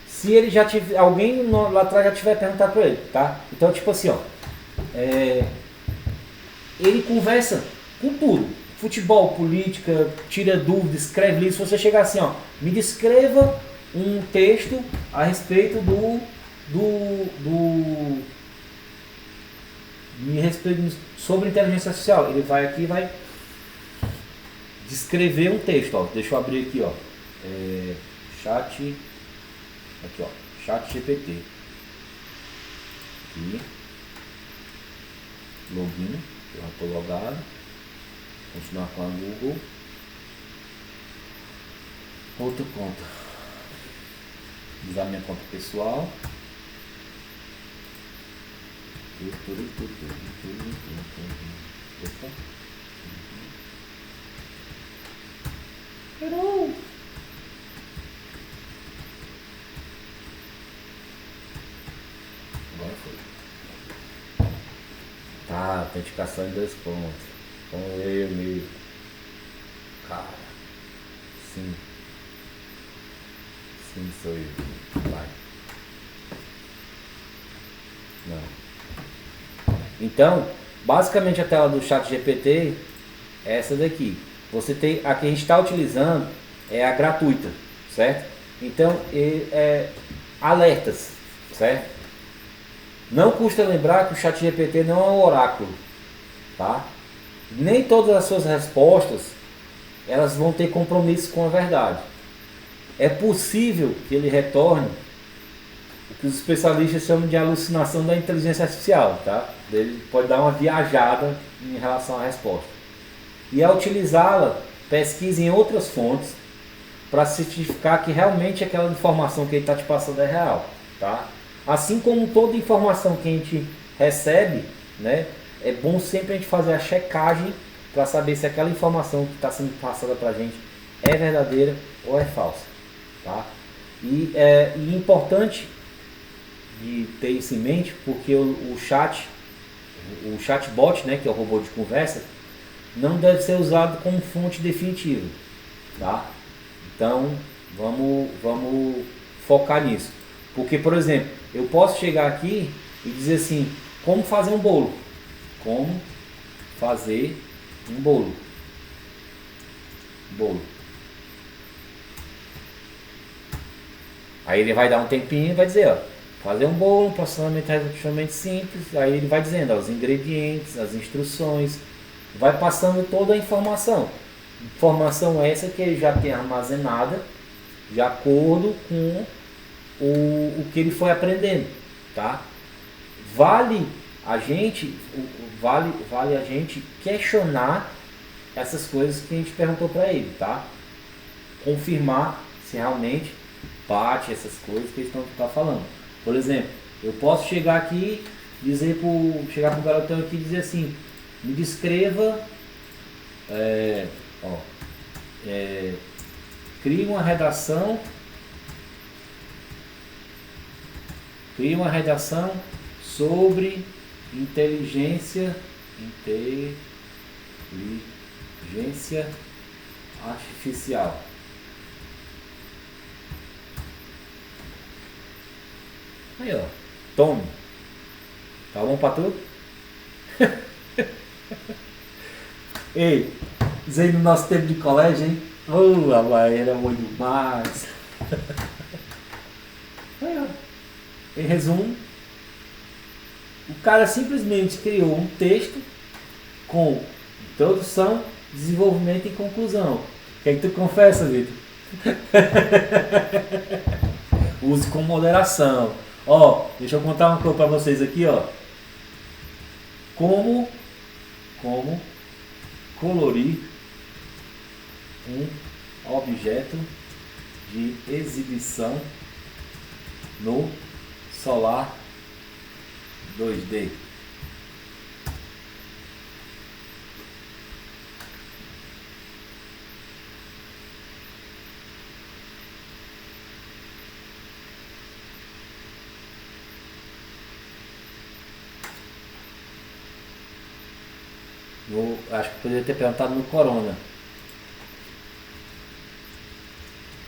Speaker 1: se ele já tiver, alguém lá atrás já tiver perguntado para ele, tá? Então, tipo assim, ó, ele conversa com tudo, futebol, política, tira dúvidas, escreve livros. Se você chegar assim, ó, me descreva um texto a respeito sobre inteligência artificial, ele vai aqui e vai descrever um texto, ó. Deixa eu abrir aqui, ó, aqui, ó, chat GPT, aqui, login, eu já estou logado, continuar com a Google, outra conta, usar minha conta pessoal, opa. Hello. Agora foi. Tá, autenticação em 2 pontos. Com eu mesmo. Cara. Sim. Sim, sou eu. Vai. Não. Então, basicamente a tela do ChatGPT é essa daqui. Você tem, a que a gente está utilizando é a gratuita, certo? Então, alertas, certo? Não custa lembrar que o ChatGPT não é um oráculo, tá? Nem todas as suas respostas elas vão ter compromisso com a verdade. É possível que ele retorne o que os especialistas chamam de alucinação da inteligência artificial, tá? Ele pode dar uma viajada em relação à resposta. E ao utilizá-la, pesquise em outras fontes para certificar que realmente aquela informação que ele está te passando é real, tá? Assim como toda informação que a gente recebe, né, é bom sempre a gente fazer a checagem para saber se aquela informação que está sendo passada para a gente é verdadeira ou é falsa, tá? E é importante de ter isso em mente, porque o chatbot, né, que é o robô de conversa, não deve ser usado como fonte definitiva, tá? Então vamos focar nisso, porque, por exemplo, eu posso chegar aqui e dizer assim, como fazer um bolo, como fazer um bolo. Aí ele vai dar um tempinho e vai dizer, ó, fazer um bolo, um processamento relativamente simples. Aí ele vai dizendo, ó, os ingredientes, as instruções, vai passando toda a informação. Informação essa que ele já tem armazenada de acordo com o que ele foi aprendendo, tá? Vale a gente questionar essas coisas que a gente perguntou para ele, tá? Confirmar se realmente bate essas coisas que eles estão falando. Por exemplo, eu posso chegar aqui chegar pro garotão aqui e dizer assim, me descreva, crie uma redação sobre inteligência artificial. Aí, ó, tome. Tá bom pra tu? Ei, isso aí no nosso tempo de colégio, hein? Rapaz, era bom demais. Aí, ó. Em resumo, o cara simplesmente criou um texto com introdução, desenvolvimento e conclusão. O que é que tu confessa, Vitor? Use com moderação. Ó, deixa eu contar uma coisa para vocês aqui, ó. Como colorir um objeto de exibição no Solar 2D. Acho que poderia ter perguntado no Corona.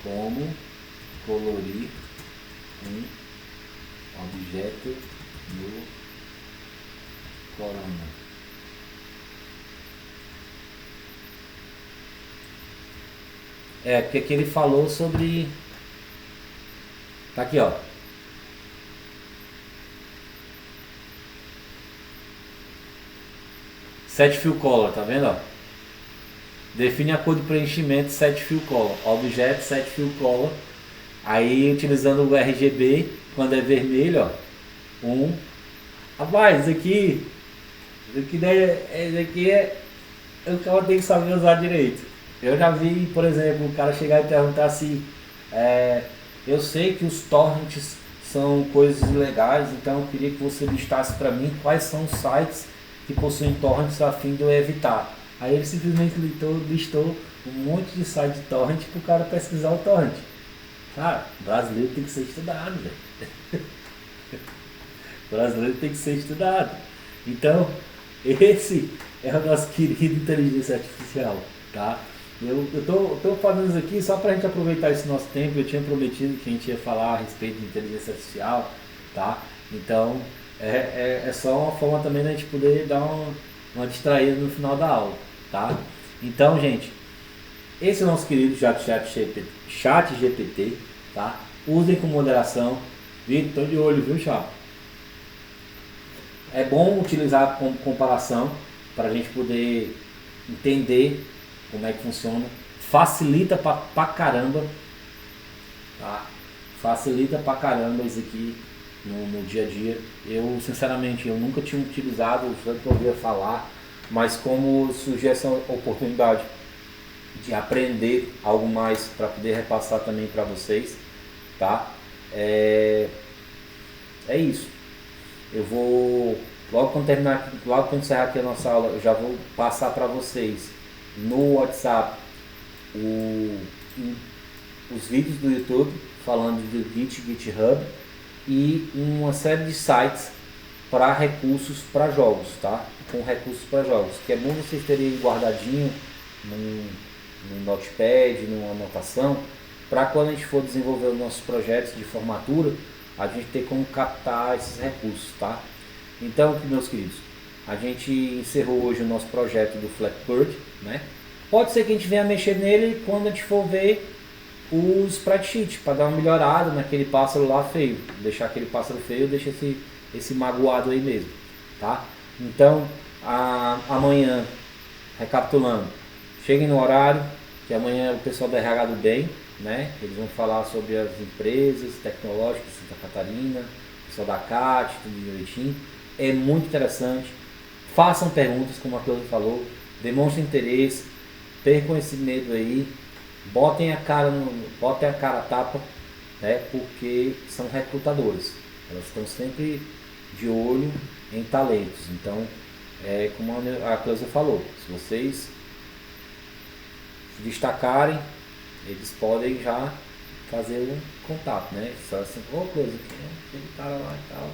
Speaker 1: Como colorir um objeto no Corona. Porque aqui ele falou sobre... Tá aqui, ó. Set fill color, tá vendo, ó? Define a cor de preenchimento set fill color. Objeto set fill color. Aí utilizando o RGB, quando é vermelho, ó. Rapaz, isso aqui o cara tem que saber usar direito. Eu já vi, por exemplo, o cara chegar e perguntar assim, eu sei que os torrents são coisas ilegais, então eu queria que você listasse para mim quais são os sites que possuem torrents a fim de eu evitar. Aí ele simplesmente listou um monte de site de torrent para o cara pesquisar o torrent. Cara, brasileiro tem que ser estudado, velho. Brasileiro tem que ser estudado. Então, esse é o nosso querido inteligência artificial, tá? Eu tô falando isso aqui só para a gente aproveitar esse nosso tempo. Eu tinha prometido que a gente ia falar a respeito de inteligência artificial, tá? Então, É só uma forma também da gente poder dar uma distraída no final da aula, tá? Então, gente, esse é o nosso querido chat GPT, tá? Usem com moderação. Vitor, tô de olho, viu, chapa? É bom utilizar como comparação para a gente poder entender como é que funciona. Facilita pra caramba, tá? Facilita pra caramba isso aqui no dia a dia. Eu, sinceramente, eu nunca tinha utilizado, tanto que eu ouvia falar, mas como surgiu essa oportunidade de aprender algo mais para poder repassar também para vocês, tá? É, é isso. Eu vou, logo quando terminar, logo quando encerrar aqui a nossa aula, eu já vou passar para vocês no WhatsApp o, os vídeos do YouTube falando do GitHub e uma série de sites para recursos para jogos, tá? Com recursos para jogos, que é bom vocês terem guardadinho no Notepad, numa anotação, para quando a gente for desenvolver os nossos projetos de formatura, a gente ter como captar esses recursos, tá? Então, meus queridos, a gente encerrou hoje o nosso projeto do Flatbird, né? Pode ser que a gente venha mexer nele quando a gente for ver os sprite sheet, para dar uma melhorada naquele pássaro lá feio. Deixar aquele pássaro feio, deixa esse magoado aí mesmo, tá? Então, amanhã, recapitulando, cheguem no horário, que amanhã o pessoal da RH do Bem, né? Eles vão falar sobre as empresas tecnológicas de Santa Catarina, o pessoal da CAT, tudo direitinho. É muito interessante. Façam perguntas, como a Cláudia falou, demonstrem interesse, percam esse medo aí, botem a cara a tapa, né? Porque são recrutadoras. Elas estão sempre de olho em talentos. Então, como a Cláudia falou, se vocês se destacarem, eles podem já fazer um contato, né? Só assim, coisa, aquele cara lá e tal.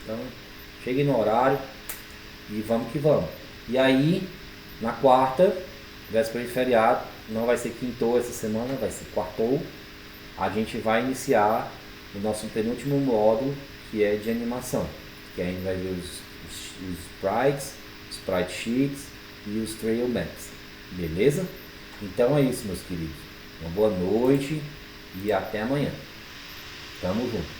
Speaker 1: Então, cheguem no horário e vamos que vamos. E aí, na quarta, véspera de feriado, não vai ser quintou essa semana, vai ser quartou. A gente vai iniciar o nosso penúltimo módulo, que é de animação. Que aí a gente vai ver os sprites, os sprite sheets e os trail maps. Beleza? Então é isso, meus queridos. Uma boa noite e até amanhã. Tamo junto.